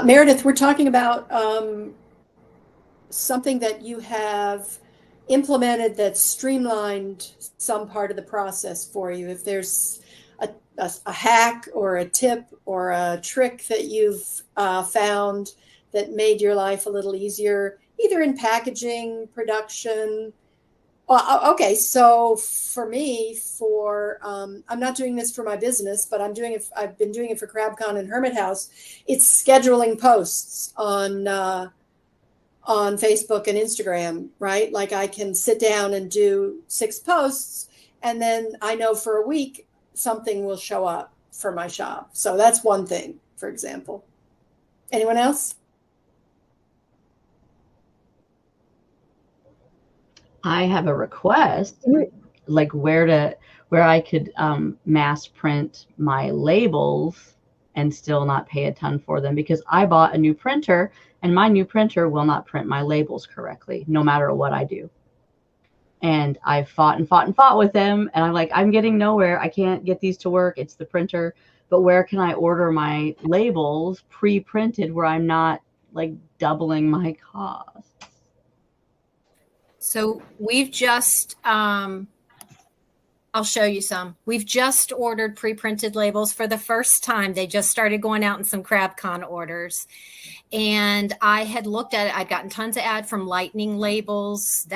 Meredith, we're talking about something that you have implemented that's streamlined some part of the process for you. If there's a hack or a tip or a trick that you've found that made your life a little easier, either in packaging, production. Okay, so for me, I'm not doing this for my business, but I've been doing it for CrabCon and Hermit House. It's scheduling posts on Facebook and Instagram, right? Like I can sit down and do 6 posts, and then I know for a week something will show up for my shop. So that's one thing, for example. Anyone else? I have a request, like where I could mass print my labels and still not pay a ton for them, because I bought a new printer and my new printer will not print my labels correctly, no matter what I do. And I've fought with them, and I'm like, I'm getting nowhere. I can't get these to work. It's the printer. But where can I order my labels pre-printed where I'm not like doubling my costs? So we've just, I'll show you some. We've just ordered pre-printed labels for the first time. They just started going out in some CrabCon orders. And I had looked at it. I'd gotten tons of ad from Lightning Labels.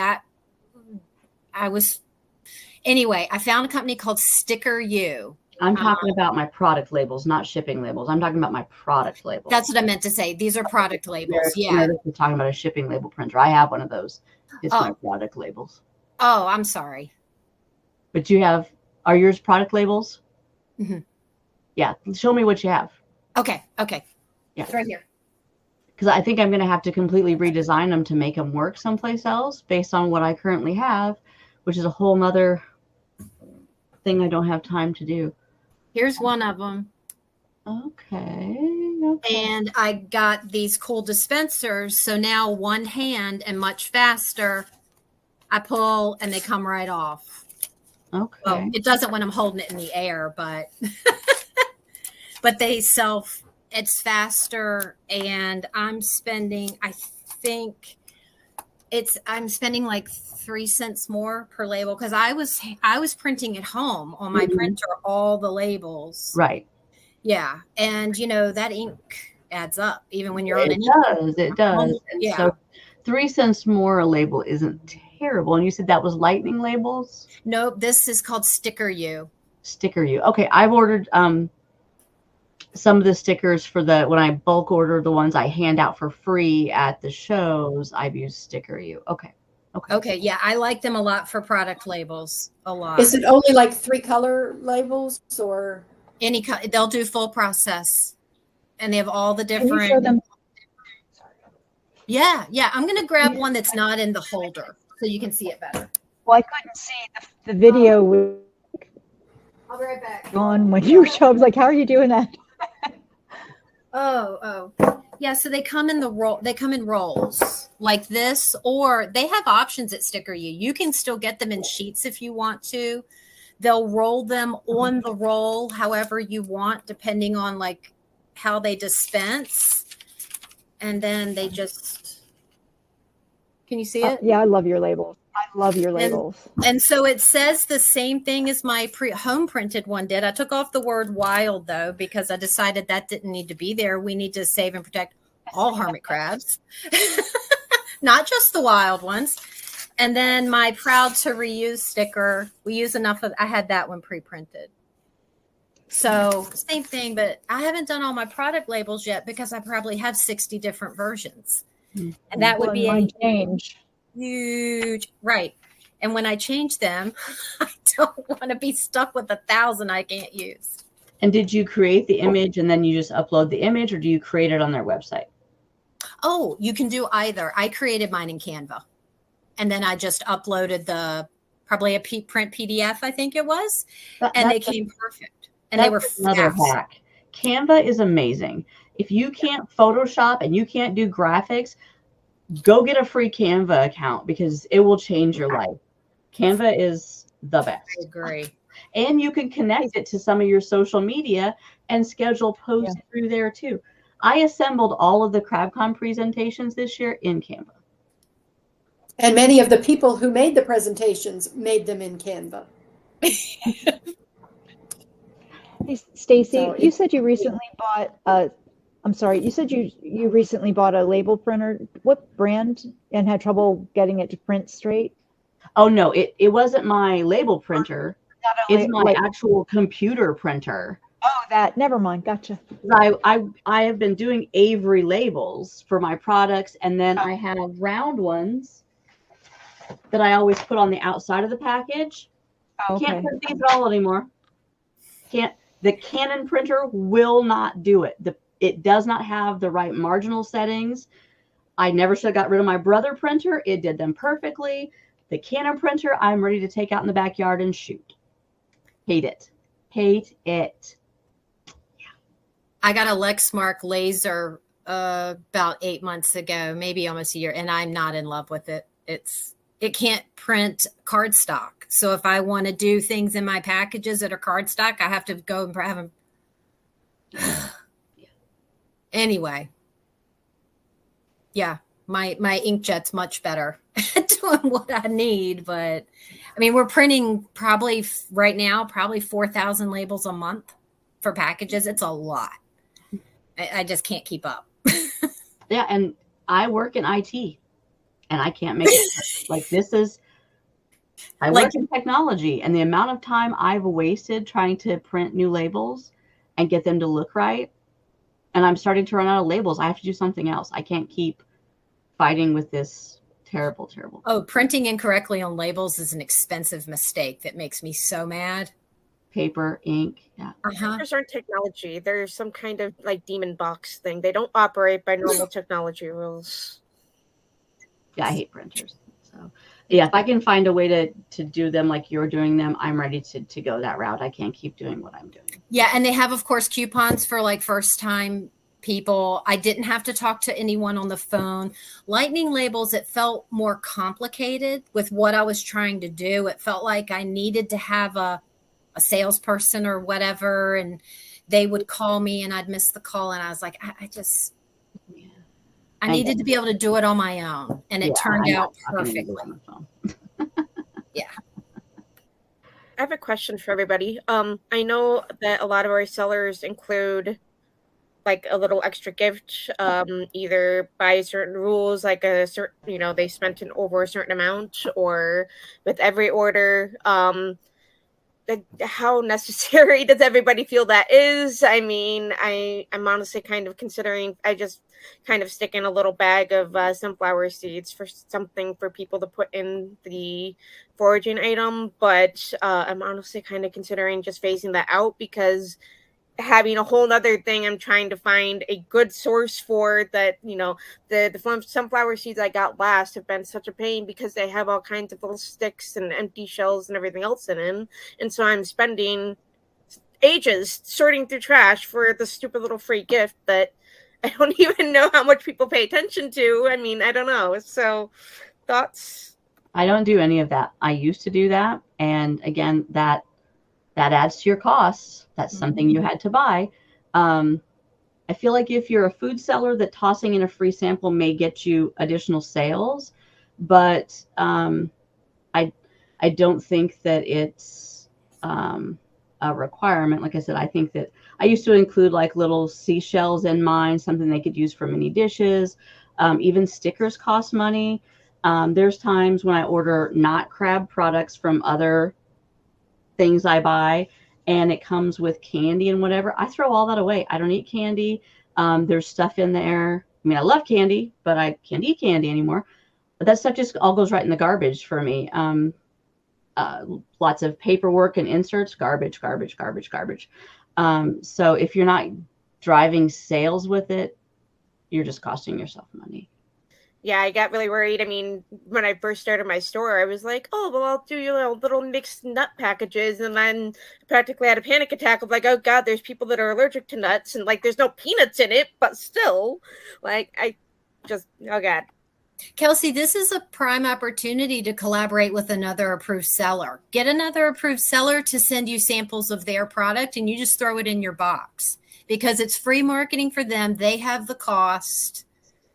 Anyway, I found a company called Sticker U. I'm talking about my product labels, not shipping labels. I'm talking about my product labels. That's what I meant to say. These are product labels. Yeah. We're talking about a shipping label printer. I have one of those. It's my product labels. Oh, I'm sorry. But are yours product labels? Mm-hmm. Yeah. Show me what you have. Okay. Yeah. It's right here. Because I think I'm going to have to completely redesign them to make them work someplace else based on what I currently have, which is a whole nother thing I don't have time to do. Here's one of them. Okay. And I got these cool dispensers. So now one hand and much faster, I pull and they come right off. Okay. Well, it doesn't when I'm holding it in the air, but it's faster, and I'm spending, I'm spending like 3 cents more per label, because I was printing at home on my printer all the labels. Right. Yeah. And that ink adds up even when you're on an ink. It does. And yeah. So 3 cents more a label isn't terrible. And you said that was Lightning Labels? Nope. This is called Sticker U. Sticker U. Okay. I've ordered some of the stickers for when I bulk order the ones I hand out for free at the shows. I've used Sticker U. Okay. Yeah. I like them a lot for product labels. A lot. Is it only like 3 color labels or? They'll do full process, and they have all the different. Can you show them? Yeah. I'm going to grab one that's not in the holder so you can see it better. Well, I couldn't see the video. I'll be right back. On when you show, I was like, how are you doing that? Oh. Yeah, so they come in rolls like this, or they have options at Sticker U. You can still get them in sheets if you want to. They'll roll them on the roll however you want, depending on like how they dispense. And then they just, can you see it? Yeah, I love your labels. I love your labels. And so it says the same thing as my home printed one did. I took off the word wild though, because I decided that didn't need to be there. We need to save and protect all hermit crabs, not just the wild ones. And then my proud to reuse sticker, we use enough of, I had that one pre-printed. So same thing, but I haven't done all my product labels yet because I probably have 60 different versions. And that would be a change. Huge, right. And when I change them, I don't want to be stuck with 1,000 I can't use. And did you create the image and then you just upload the image, or do you create it on their website? Oh, you can do either. I created mine in Canva, and then I just uploaded probably a print PDF, I think it was, and they came perfect. And they were another fast. hack. Canva is amazing. If you can't Photoshop and you can't do graphics, go get a free Canva account because it will change your life. Canva is the best. I agree. And you can connect it to some of your social media and schedule posts through there too. I assembled all of the CrabCon presentations this year in Canva. And many of the people who made the presentations made them in Canva. Hey, Stacy, So you said you recently bought I'm sorry, you said you recently bought a label printer. What brand, and had trouble getting it to print straight? Oh no, it wasn't my label printer. It's my like- actual computer printer. Oh, that. Never mind. Gotcha. I have been doing Avery labels for my products, and then I have round ones that I always put on the outside of the package. Oh, Can't okay. print these at all anymore. The Canon printer will not do it. It does not have the right marginal settings. I never should have got rid of my Brother printer. It did them perfectly. The Canon printer, I'm ready to take out in the backyard and shoot. Hate it. Hate it. I got a Lexmark laser about 8 months ago, maybe almost a year, and I'm not in love with it. It can't print cardstock. So if I want to do things in my packages that are cardstock, I have to go and have them. Anyway, yeah, my inkjet's much better at doing what I need. But I mean, we're printing probably right now, probably 4,000 labels a month for packages. It's a lot. I just can't keep up. Yeah, and I work in IT, and I can't make it. Like this is, I work in technology, and the amount of time I've wasted trying to print new labels and get them to look right, and I'm starting to run out of labels. I have to do something else. I can't keep fighting with this terrible, terrible. Oh, printing incorrectly on labels is an expensive mistake that makes me so mad. Paper, ink, yeah. Printers aren't technology. There's some kind of like demon box thing. They don't operate by normal technology rules. Yeah, I hate printers. So yeah, if I can find a way to do them like you're doing them, I'm ready to go that route. I can't keep doing what I'm doing. Yeah, and they have, of course, coupons for like first time people. I didn't have to talk to anyone on the phone. Lightning labels, it felt more complicated with what I was trying to do. It felt like I needed to have a salesperson or whatever, and they would call me and I'd miss the call. And I was like, I needed to be able to do it on my own. And it turned out perfectly. Yeah. I have a question for everybody. I know that a lot of our sellers include like a little extra gift, either by certain rules, like a certain, they spent over a certain amount, or with every order. How necessary does everybody feel that is? I mean, I'm honestly kind of considering, I just kind of stick in a little bag of sunflower seeds for something for people to put in the foraging item. But I'm honestly kind of considering just phasing that out, because having a whole nother thing I'm trying to find a good source for that, the sunflower seeds I got last have been such a pain because they have all kinds of little sticks and empty shells and everything else in them. And so I'm spending ages sorting through trash for the stupid little free gift that I don't even know how much people pay attention to. I mean, I don't know. So thoughts? I don't do any of that. I used to do that. And again, that adds to your costs. That's something you had to buy. I feel like if you're a food seller, that tossing in a free sample may get you additional sales, but I don't think that it's a requirement. Like I said, I think that I used to include like little seashells in mine, something they could use for mini dishes. Even stickers cost money. There's times when I order not crab products from other things I buy, and it comes with candy and whatever. I throw all that away. I don't eat candy. There's stuff in there. I mean, I love candy, but I can't eat candy anymore. But that stuff just all goes right in the garbage for me. lots of paperwork and inserts, garbage, garbage, garbage, garbage. So if you're not driving sales with it, you're just costing yourself money. Yeah, I got really worried. I mean, when I first started my store, I was like, oh, well, I'll do little mixed nut packages. And then practically had a panic attack of like, oh, God, there's people that are allergic to nuts. And like, there's no peanuts in it. But still, like, oh, God. Kelsey, this is a prime opportunity to collaborate with another approved seller. Get another approved seller to send you samples of their product, and you just throw it in your box because it's free marketing for them. They have the cost.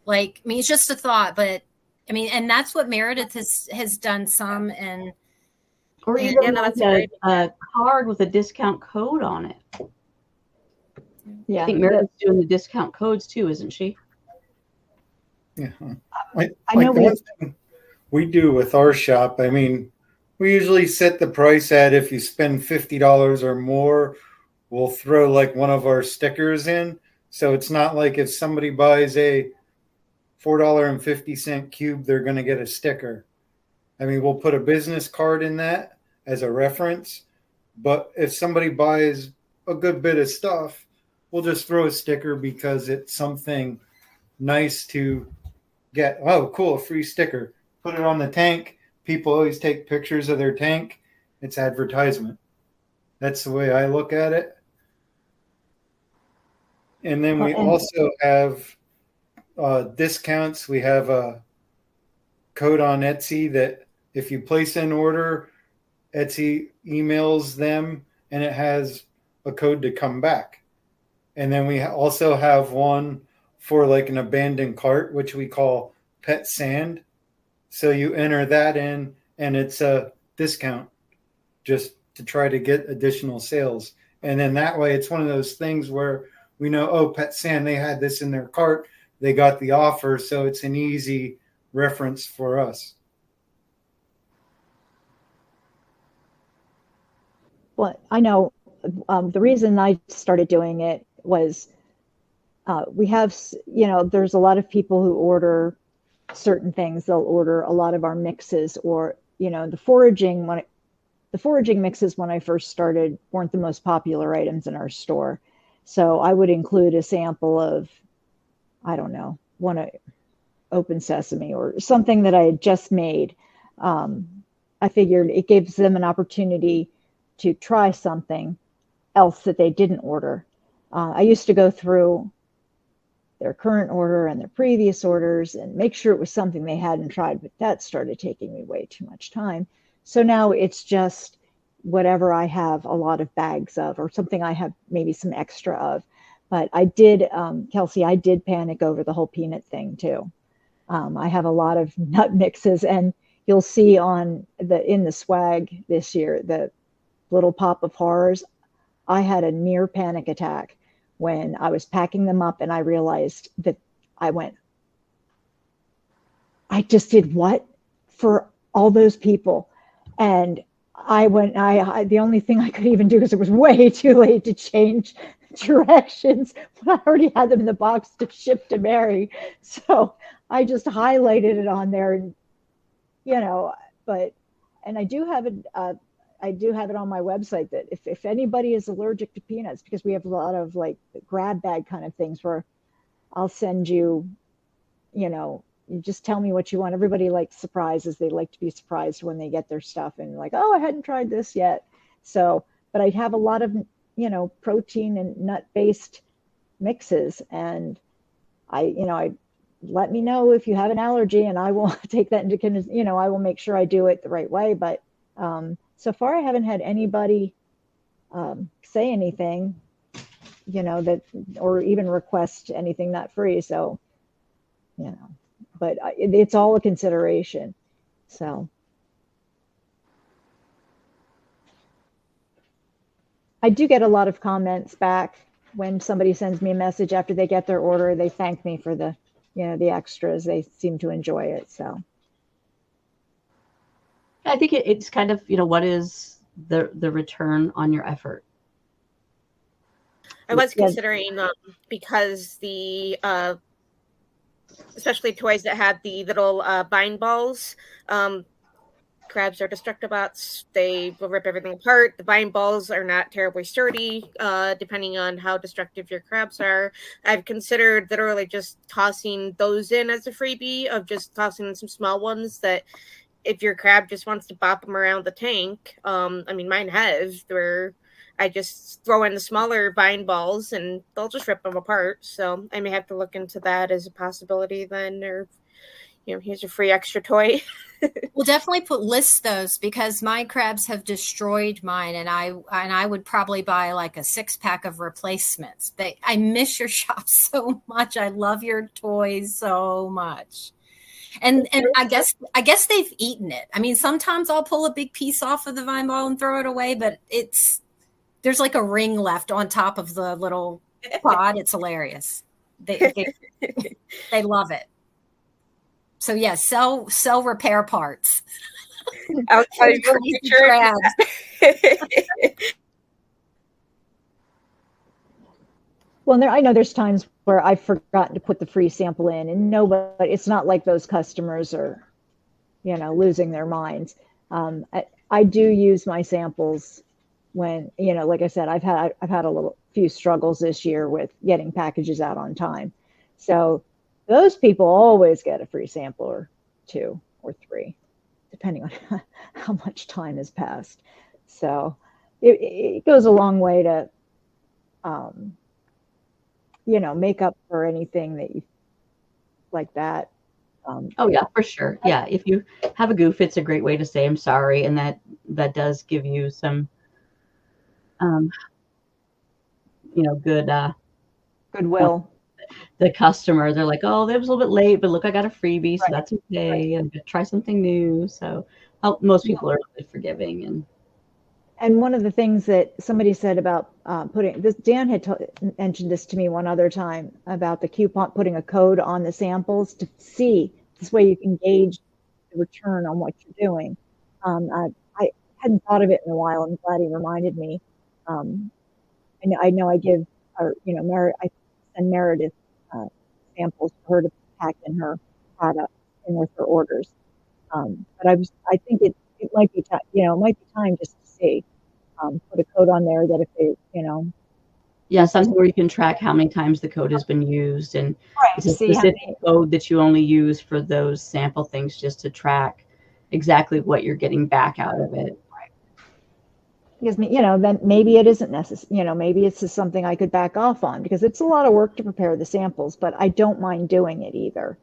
Like, I mean, it's just a thought, but I mean, and that's what Meredith has done some. Or even a card with a discount code on it. Yeah, I think Meredith's doing the discount codes too, isn't she? Yeah. I know one thing we do with our shop, I mean, we usually set the price at if you spend $50 or more, we'll throw like one of our stickers in. So it's not like if somebody buys a $4.50 cube, they're going to get a sticker. I mean, we'll put a business card in that as a reference. But if somebody buys a good bit of stuff, we'll just throw a sticker because it's something nice to get. Oh, cool, a free sticker. Put it on the tank. People always take pictures of their tank. It's advertisement. That's the way I look at it. And then we also have discounts. We have a code on Etsy that if you place an order, Etsy emails them and it has a code to come back. And then we also have one for like an abandoned cart, which we call Pet Sand. So you enter that in and it's a discount just to try to get additional sales. And then that way it's one of those things where we know, oh, Pet Sand, they had this in their cart. They got the offer. So it's an easy reference for us. Well, I know the reason I started doing it was we have, there's a lot of people who order certain things. They'll order a lot of our mixes or, the foraging mixes when I first started weren't the most popular items in our store. So I would include a sample of, I don't know, Open Sesame or something that I had just made. I figured it gives them an opportunity to try something else that they didn't order. I used to go through their current order and their previous orders and make sure it was something they hadn't tried, but that started taking me way too much time. So now it's just whatever I have a lot of bags of or something I have maybe some extra of. But I did, Kelsey, I did panic over the whole peanut thing too. I have a lot of nut mixes, and you'll see in the swag this year, the little pop of horrors. I had a near panic attack when I was packing them up and I realized that I just did what for all those people? And the only thing I could even do is it was way too late to change directions when I already had them in the box to ship to Mary. So I just highlighted it on there and, and I do have it on my website that if anybody is allergic to peanuts, because we have a lot of like grab bag kind of things where I'll send you, you just tell me what you want. Everybody likes surprises. They like to be surprised when they get their stuff and like, oh, I hadn't tried this yet. So, but I have a lot of, protein and nut based mixes, and I let me know if you have an allergy and I will take that into, I will make sure I do it the right way. But, so far, I haven't had anybody say anything, that or even request anything nut free. So, but it's all a consideration. So I do get a lot of comments back when somebody sends me a message after they get their order. They thank me for the, the extras. They seem to enjoy it. So. I think it's kind of, what is the return on your effort? I was considering because the especially toys that have the little bind balls, crabs are destructobots. They will rip everything apart. The vine balls are not terribly sturdy, depending on how destructive your crabs are. I've considered literally just tossing those in as a freebie, of just tossing in some small ones that if your crab just wants to bop them around the tank. I mean, mine have, where I just throw in the smaller vine balls and they'll just rip them apart. So I may have to look into that as a possibility then, or, here's a free extra toy. We'll definitely list those, because my crabs have destroyed mine, and I would probably buy like a 6-pack of replacements. I miss your shop so much. I love your toys so much. And I guess they've eaten it. I mean, sometimes I'll pull a big piece off of the vine ball and throw it away, but there's like a ring left on top of the little pod. It's hilarious. They love it. So yeah, sell repair parts. I'll tell you crabs. Well, I know there's times where I've forgotten to put the free sample in, and nobody, it's not like those customers are, losing their minds. I do use my samples when, like I said, I've had a few struggles this year with getting packages out on time. So those people always get a free sample or 2 or 3, depending on how much time has passed. So it goes a long way to, make up for anything that you like that. Oh yeah, for sure. Yeah, if you have a goof, it's a great way to say I'm sorry, and that does give you some, good goodwill. The customer, they're like, oh, that was a little bit late, but look, I got a freebie, so that's okay. Right. I'm gonna try something new. So most people are really forgiving. And one of the things that somebody said about putting this, Dan had mentioned this to me one other time about the coupon, putting a code on the samples to see, this way you can gauge the return on what you're doing. I hadn't thought of it in a while. I'm glad he reminded me. I know I give, I send Meredith samples for her to pack in her product and with her orders. But I think it might be time just to see, put a code on there that if they, yeah, something where you can track how many times the code has been used, and it's a specific code that you only use for those sample things, just to track exactly what you're getting back out of it. Because, then maybe it isn't necessary, maybe it's just something I could back off on, because it's a lot of work to prepare the samples, but I don't mind doing it either.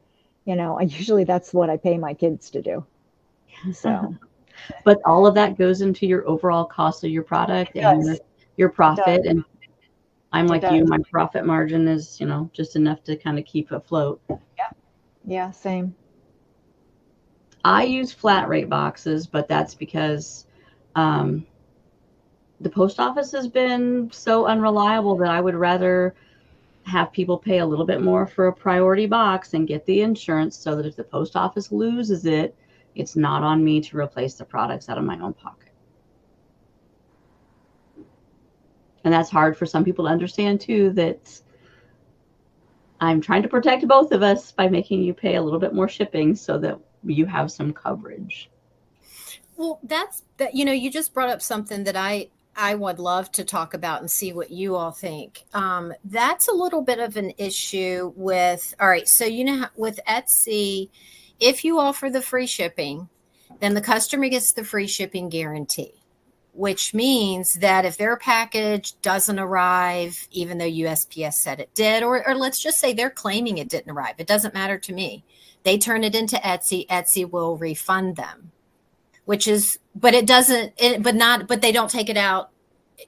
That's what I pay my kids to do. So, but all of that goes into your overall cost of your product and your profit. And I'm like you, my profit margin is, just enough to kind of keep afloat. Yeah, same. I use flat rate boxes, but that's because, the post office has been so unreliable that I would rather have people pay a little bit more for a priority box and get the insurance, so that if the post office loses it, it's not on me to replace the products out of my own pocket. And that's hard for some people to understand too, that I'm trying to protect both of us by making you pay a little bit more shipping so that you have some coverage. Well, you just brought up something that I would love to talk about and see what you all think. That's a little bit of an issue with, all right, so with Etsy, if you offer the free shipping, then the customer gets the free shipping guarantee, which means that if their package doesn't arrive, even though USPS said it did, or let's just say they're claiming it didn't arrive, it doesn't matter to me. They turn it into Etsy, Etsy will refund them. But they don't take it out.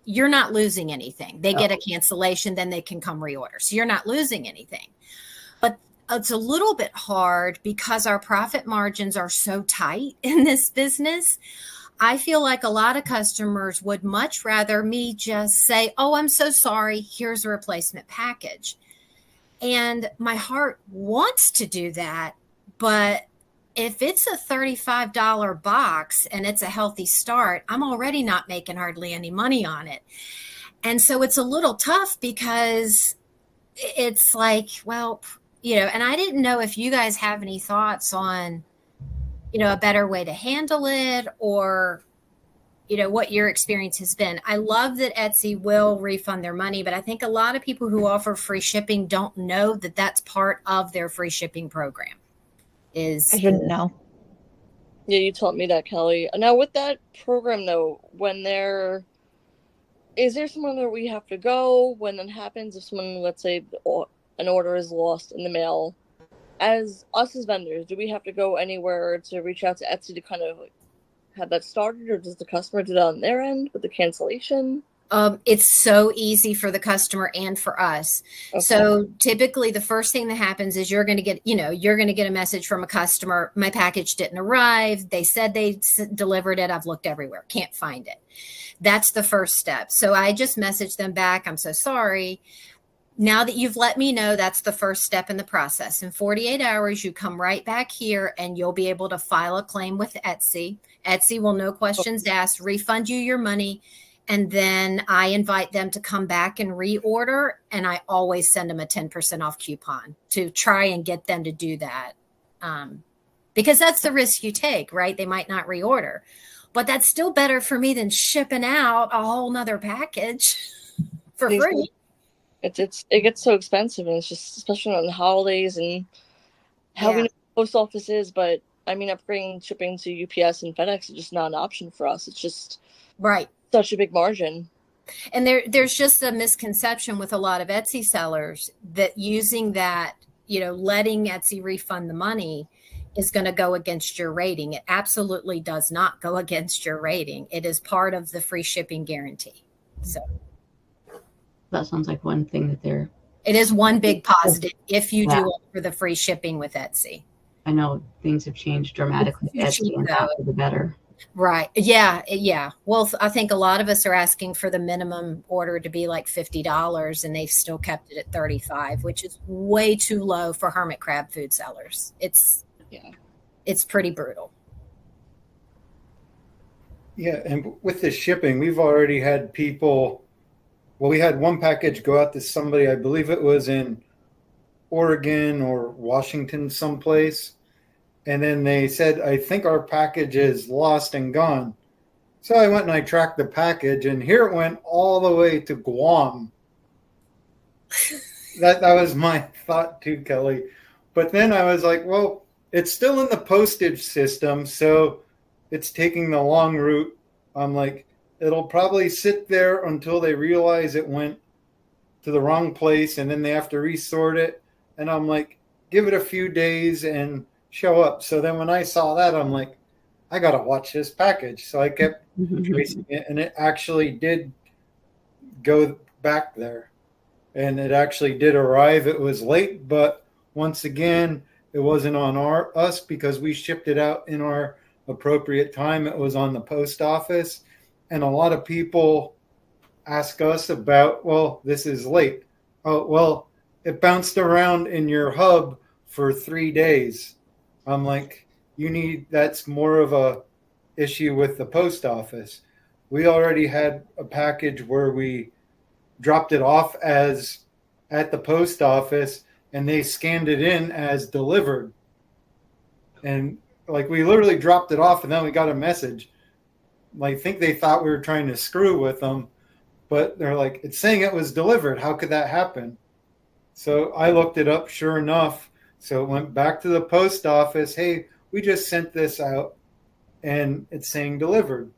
You're not losing anything. They get a cancellation, then they can come reorder. So you're not losing anything. But it's a little bit hard because our profit margins are so tight in this business. I feel like a lot of customers would much rather me just say, oh, I'm so sorry, here's a replacement package. And my heart wants to do that, but if it's a $35 box and it's a healthy start, I'm already not making hardly any money on it. And so it's a little tough because it's like, well, and I didn't know if you guys have any thoughts on a better way to handle it, or what your experience has been. I love that Etsy will refund their money, but I think a lot of people who offer free shipping don't know that that's part of their free shipping program. I shouldn't know. Yeah, you taught me that, Kelly. Now, with that program, though, is there somewhere where we have to go when that happens? If someone, let's say, an order is lost in the mail, as vendors, do we have to go anywhere to reach out to Etsy to kind of have that started, or does the customer do that on their end with the cancellation? It's so easy for the customer and for us. Okay. So typically the first thing that happens is you're going to get a message from a customer. My package didn't arrive. They said they delivered it. I've looked everywhere. Can't find it. That's the first step. So I just message them back. I'm so sorry. Now that you've let me know, that's the first step in the process. In 48 hours, you come right back here and you'll be able to file a claim with Etsy. Etsy will, no questions asked, refund you your money. And then I invite them to come back and reorder. And I always send them a 10% off coupon to try and get them to do that. Because that's the risk you take, right? They might not reorder. But that's still better for me than shipping out a whole nother package for free. It gets so expensive, and it's just, especially on the holidays, and how we know the post office is, but I mean, upgrading shipping to UPS and FedEx is just not an option for us. It's just right. Such a big margin. And there's just a misconception with a lot of Etsy sellers that using that, letting Etsy refund the money is going to go against your rating. It absolutely does not go against your rating. It is part of the free shipping guarantee. So that sounds like one thing that it is one big positive if you do offer the free shipping with Etsy. I know things have changed dramatically at Etsy, and not for the better. Right. Yeah. Well, I think a lot of us are asking for the minimum order to be like $50, and they've still kept it at $35, which is way too low for hermit crab food sellers. It's pretty brutal. Yeah. And with the shipping, we've already had people, we had one package go out to somebody, I believe it was in Oregon or Washington someplace. And then they said, I think our package is lost and gone. So I went and I tracked the package, and here it went all the way to Guam. That was my thought too, Kelly. But then I was like, well, it's still in the postage system, so it's taking the long route. I'm like, it'll probably sit there until they realize it went to the wrong place, and then they have to resort it. And I'm like, give it a few days and show up. So then when I saw that, I'm like, I got to watch this package. So I kept tracing it, and it actually did go back there, and it actually did arrive. It was late, but once again, it wasn't on us because we shipped it out in our appropriate time. It was on the post office. And a lot of people ask us about, well, this is late. Oh, well, it bounced around in your hub for 3 days. I'm like, that's more of a issue with the post office. We already had a package where we dropped it off as at the post office, and they scanned it in as delivered. And like, we literally dropped it off, and then we got a message. I think they thought we were trying to screw with them, but they're like, it's saying it was delivered. How could that happen? So I looked it up. Sure enough, so it went back to the post office. Hey, we just sent this out, and it's saying delivered.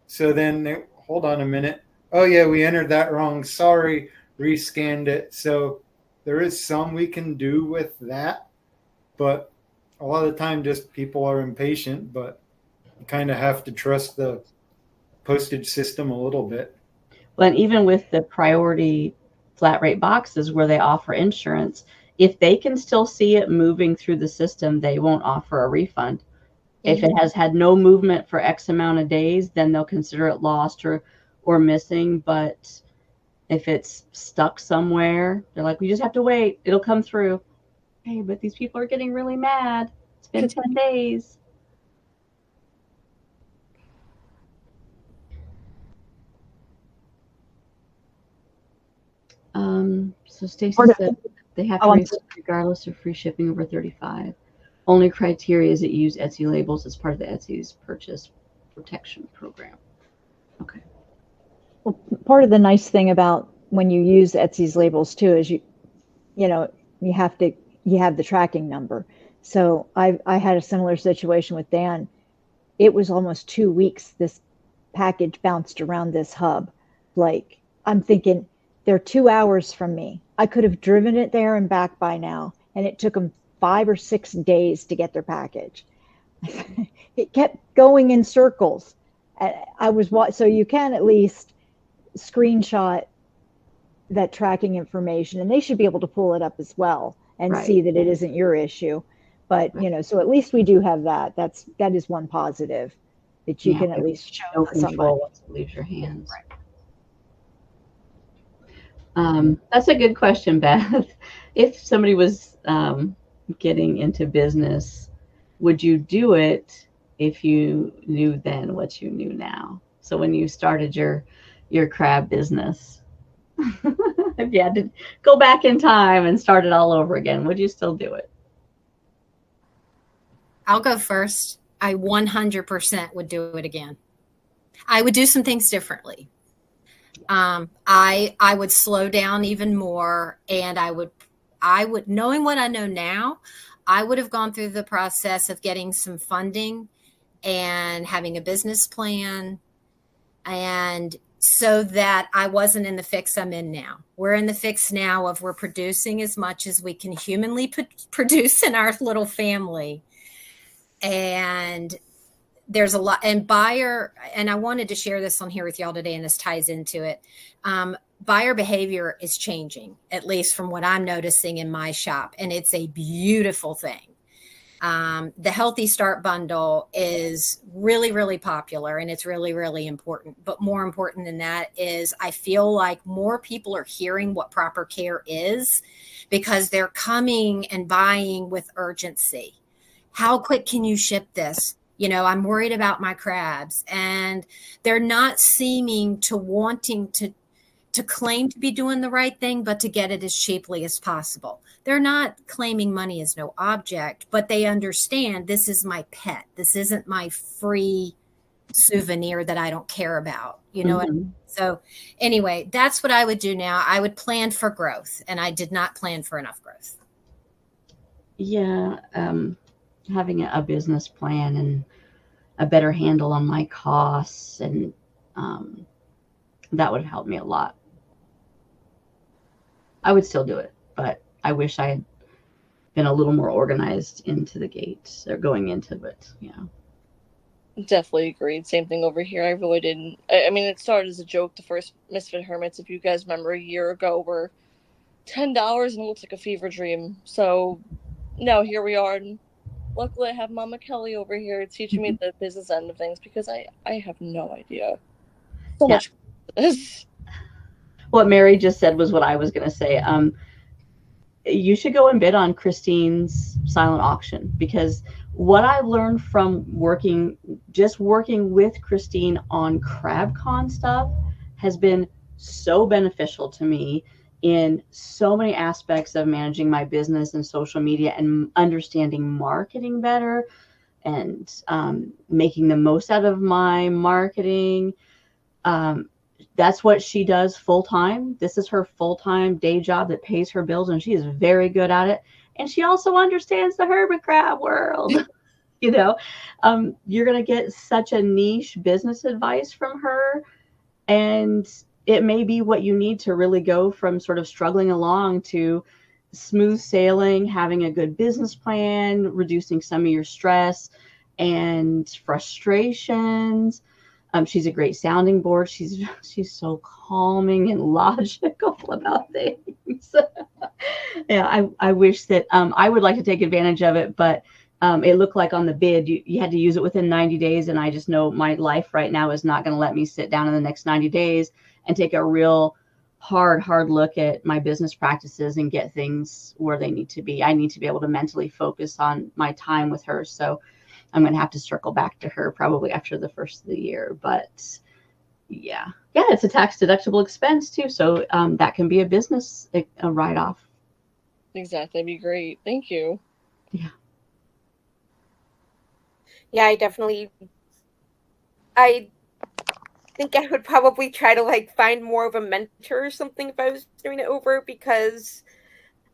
So then hold on a minute. Oh, yeah, we entered that wrong. Sorry, rescanned it. So there is some we can do with that, but a lot of the time just people are impatient, but you kind of have to trust the postage system a little bit. Well, and even with the priority flat rate boxes where they offer insurance, if they can still see it moving through the system, they won't offer a refund. Mm-hmm. If it has had no movement for X amount of days, then they'll consider it lost or missing. But if it's stuck somewhere, they're like, we just have to wait. It'll come through. Hey, but these people are getting really mad. It's been 10 days. So Stacy said they have to refund regardless of free shipping over 35. Only criteria is that you use Etsy labels as part of the Etsy's purchase protection program. Okay. Well, part of the nice thing about when you use Etsy's labels too is you have the tracking number. So I had a similar situation with Dan. It was almost 2 weeks this package bounced around this hub. Like, I'm thinking, they're 2 hours from me. I could have driven it there and back by now, and it took them 5 or 6 days to get their package. It kept going in circles. So you can at least screenshot that tracking information, and they should be able to pull it up as well and see that it isn't your issue. But so at least we do have that. That is one positive that you can at least show no somebody. control once it leaves your hands. That's a good question, Beth. If somebody was getting into business, would you do it if you knew then what you knew now? So when you started your crab business, if you had to go back in time and start it all over again, would you still do it? I'll go first. I 100% would do it again. I would do some things differently. I would slow down even more, and I would, knowing what I know now, I would have gone through the process of getting some funding and having a business plan, and so that I wasn't in the fix I'm in now. We're in the fix now of we're producing as much as we can humanly produce in our little family. And there's a lot, and buyer, and I wanted to share this on here with y'all today, and this ties into it. Buyer behavior is changing, at least from what I'm noticing in my shop. And it's a beautiful thing. The Healthy Start bundle is really, really popular, and it's really, really important. But more important than that is I feel like more people are hearing what proper care is because they're coming and buying with urgency. How quick can you ship this? I'm worried about my crabs, and they're not seeming to wanting to claim to be doing the right thing, but to get it as cheaply as possible. They're not claiming money is no object, but they understand this is my pet. This isn't my free souvenir that I don't care about. You know what I mean? So anyway, that's what I would do now. I would plan for growth, and I did not plan for enough growth. Yeah. Having a business plan and a better handle on my costs, and that would have helped me a lot. I would still do it, but I wish I had been a little more organized into the gate or going into it. Yeah. Definitely agreed. Same thing over here. I really didn't. I mean, it started as a joke. The first Misfit Hermits, if you guys remember, a year ago, were $10, and it looks like a fever dream. So now here we are, and luckily I have Mama Kelly over here teaching me the business end of things, because I have no idea. So much. What Mary just said was what I was going to say. You should go and bid on Christine's silent auction, because what I've learned from working with Christine on CrabCon stuff has been so beneficial to me in so many aspects of managing my business and social media and understanding marketing better and making the most out of my marketing. That's what she does full time. This is her full-time day job that pays her bills, and she is very good at it. And she also understands the hermit crab world. You're going to get such a niche business advice from her, and it may be what you need to really go from sort of struggling along to smooth sailing, having a good business plan, reducing some of your stress and frustrations. She's a great sounding board. She's so calming and logical about things. Yeah, I wish that I would like to take advantage of it, but it looked like on the bid you had to use it within 90 days, and I just know my life right now is not going to let me sit down in the next 90 days and take a real hard look at my business practices and get things where they need to be. I need to be able to mentally focus on my time with her. So I'm going to have to circle back to her probably after the first of the year. But yeah, it's a tax deductible expense too. So that can be a business write-off. Exactly. That'd be great. Thank you. Yeah. Yeah, I think I would probably try to like find more of a mentor or something if I was doing it over, because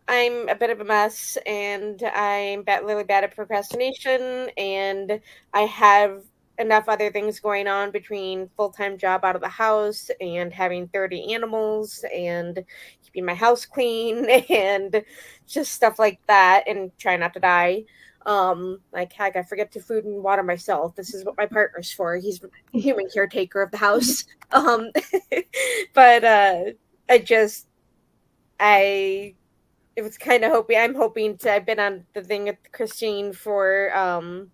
I'm a bit of a mess and I'm really bad at procrastination, and I have enough other things going on between full-time job out of the house and having 30 animals and keeping my house clean and just stuff like that, and try not to die. Like, heck, I forget to food and water myself. This is what my partner's for. He's the human caretaker of the house. um but I just I it was kind of I'm hoping to. I've been on the thing with Christine for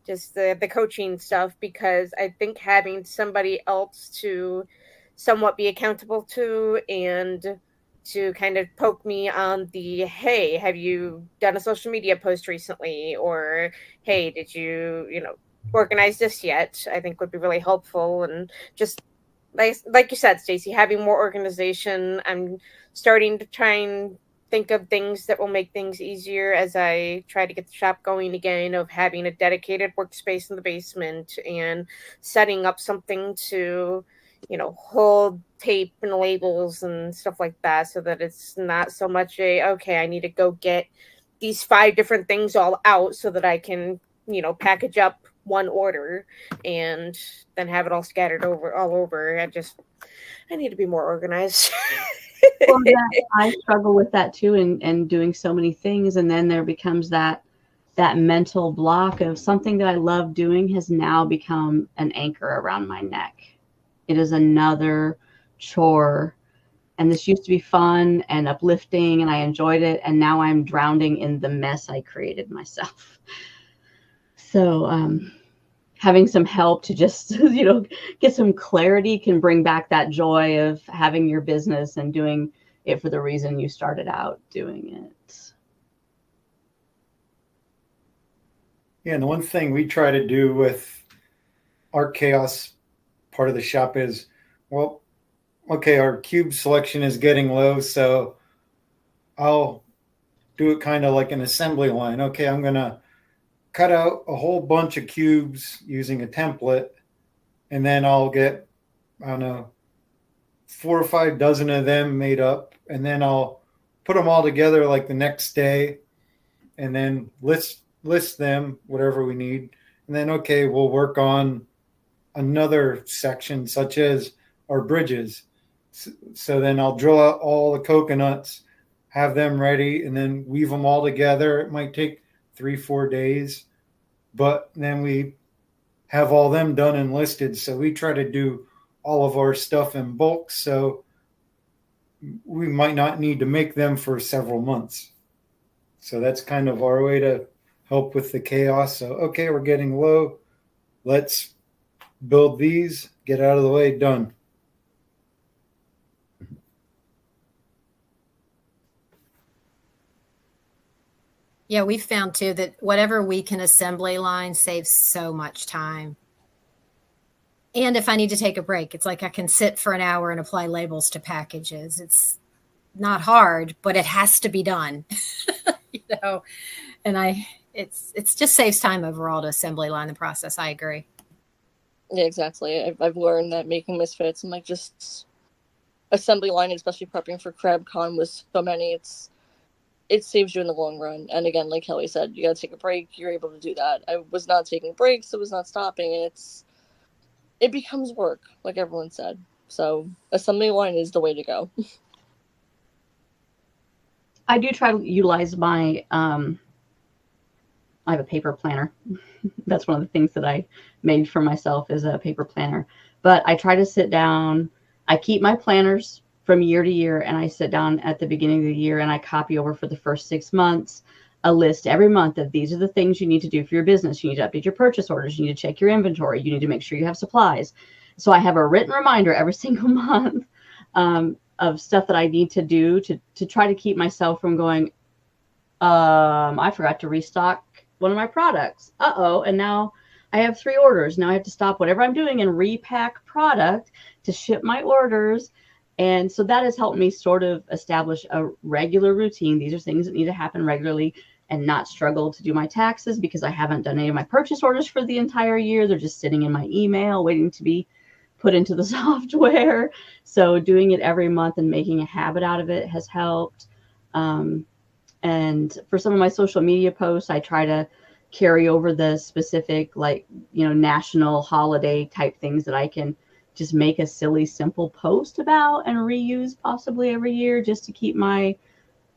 just the coaching stuff, because I think having somebody else to somewhat be accountable to, and to kind of poke me on the, hey, have you done a social media post recently, or hey, did you organize this yet, I think would be really helpful. And just like you said, Stacy, having more organization. I'm starting to try and think of things that will make things easier as I try to get the shop going again, of having a dedicated workspace in the basement and setting up something to, hold tape and labels and stuff like that, so that it's not so much okay, I need to go get these 5 different things all out so that I can, package up one order and then have it all scattered all over. I need to be more organized. Well, I struggle with that too, and doing so many things, and then there becomes that mental block of something that I love doing has now become an anchor around my neck. It is another chore, and this used to be fun and uplifting, and I enjoyed it, and now I'm drowning in the mess I created myself. So having some help to just, get some clarity can bring back that joy of having your business and doing it for the reason you started out doing it. Yeah, and the one thing we try to do with our chaos part of the shop is, well, okay, our cube selection is getting low, so I'll do it kind of like an assembly line. Okay, I'm going to cut out a whole bunch of cubes using a template, and then I'll get, I don't know, 4 or 5 dozen of them made up, and then I'll put them all together like the next day, and then list them, whatever we need. And then, okay, we'll work on another section, such as our bridges. So then I'll drill out all the coconuts, have them ready, and then weave them all together. It might take 3-4 days, but then we have all them done and listed. So we try to do all of our stuff in bulk, so we might not need to make them for several months. So that's kind of our way to help with the chaos. So, okay, we're getting low. Let's build these, get out of the way, done. Yeah, we found too that whatever we can assembly line saves so much time. And if I need to take a break, it's like I can sit for an hour and apply labels to packages. It's not hard, but it has to be done. And it's just saves time overall to assembly line the process. I agree. Yeah, exactly. I've learned that making misfits and like just assembly line, especially prepping for CrabCon with so many, it saves you in the long run. And again, like Kelly said, you gotta take a break. You're able to do that. I was not taking breaks. I was not stopping, and it becomes work, like everyone said. So assembly line is the way to go. I do try to utilize my, I have a paper planner. That's one of the things that I made for myself, is a paper planner. But I try to sit down. I keep my planners from year to year, and I sit down at the beginning of the year and I copy over for the first 6 months a list every month of these are the things you need to do for your business. You need to update your purchase orders. You need to check your inventory. You need to make sure you have supplies. So I have a written reminder every single month of stuff that I need to do to try to keep myself from going, I forgot to restock one of my products. And now I have 3 orders. Now I have to stop whatever I'm doing and repack product to ship my orders. And so that has helped me sort of establish a regular routine. These are things that need to happen regularly. and not struggle to do my taxes because I haven't done any of my purchase orders for the entire year. They're just sitting in my email waiting to be put into the software. So doing it every month and making a habit out of it has helped. And for some of my social media posts, I try to carry over the specific, like, national holiday type things that I can just make a silly, simple post about and reuse possibly every year, just to keep my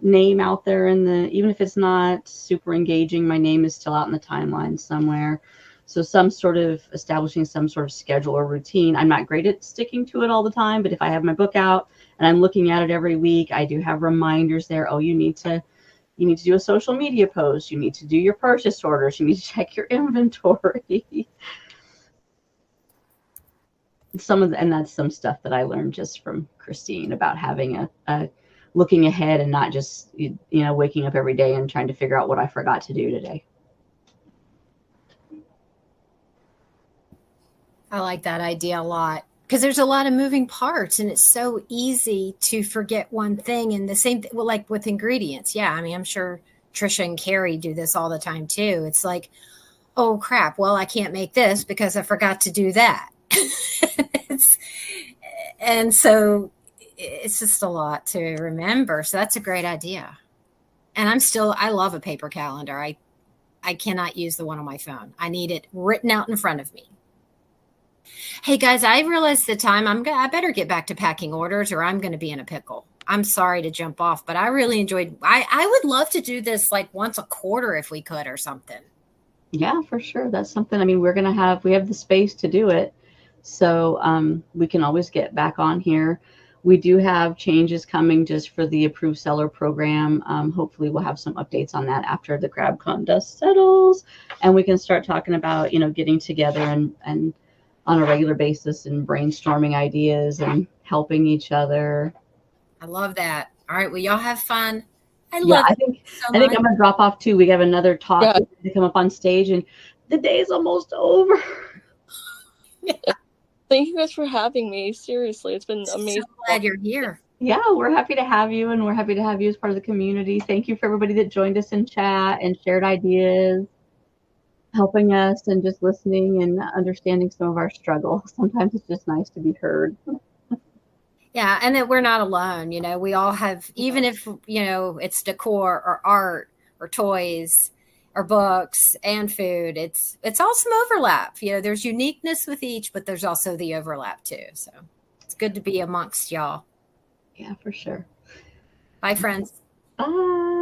name out there even if it's not super engaging, my name is still out in the timeline somewhere. So establishing some sort of schedule or routine. I'm not great at sticking to it all the time, but if I have my book out and I'm looking at it every week, I do have reminders there. Oh, you need to do a social media post. You need to do your purchase orders. You need to check your inventory. And that's some stuff that I learned just from Christine about having a looking ahead and not just, waking up every day and trying to figure out what I forgot to do today. I like that idea a lot because there's a lot of moving parts and it's so easy to forget one thing. And the same, like with ingredients. Yeah. I mean, I'm sure Trisha and Carrie do this all the time too. It's like, oh crap. Well, I can't make this because I forgot to do that. And so it's just a lot to remember. So that's a great idea. And I love a paper calendar. I cannot use the one on my phone. I need it written out in front of me. Hey guys, I realized the time. I better get back to packing orders or I'm going to be in a pickle. I'm sorry to jump off, but I really enjoyed. I would love to do this like once a quarter if we could or something. Yeah, for sure. That's something. I mean, we have the space to do it. So we can always get back on here. We do have changes coming just for the approved seller program. Hopefully we'll have some updates on that after the GrabCon dust settles and we can start talking about, getting together and on a regular basis and brainstorming ideas and helping each other. I love that. All right. Well, y'all have fun. I think I'm going to drop off too. We have another talk to come up on stage and the day is almost over. Yeah. Thank you guys for having me. Seriously, it's been amazing. So glad you're here. Yeah, we're happy to have you, and we're happy to have you as part of the community. Thank you for everybody that joined us in chat and shared ideas, helping us and just listening and understanding some of our struggles. Sometimes it's just nice to be heard. Yeah, and that we're not alone. We all have, even if, it's decor or art or toys or books and food, it's all some overlap. There's uniqueness with each, but there's also the overlap too. So it's good to be amongst y'all. Yeah, for sure. Bye, friends. Bye.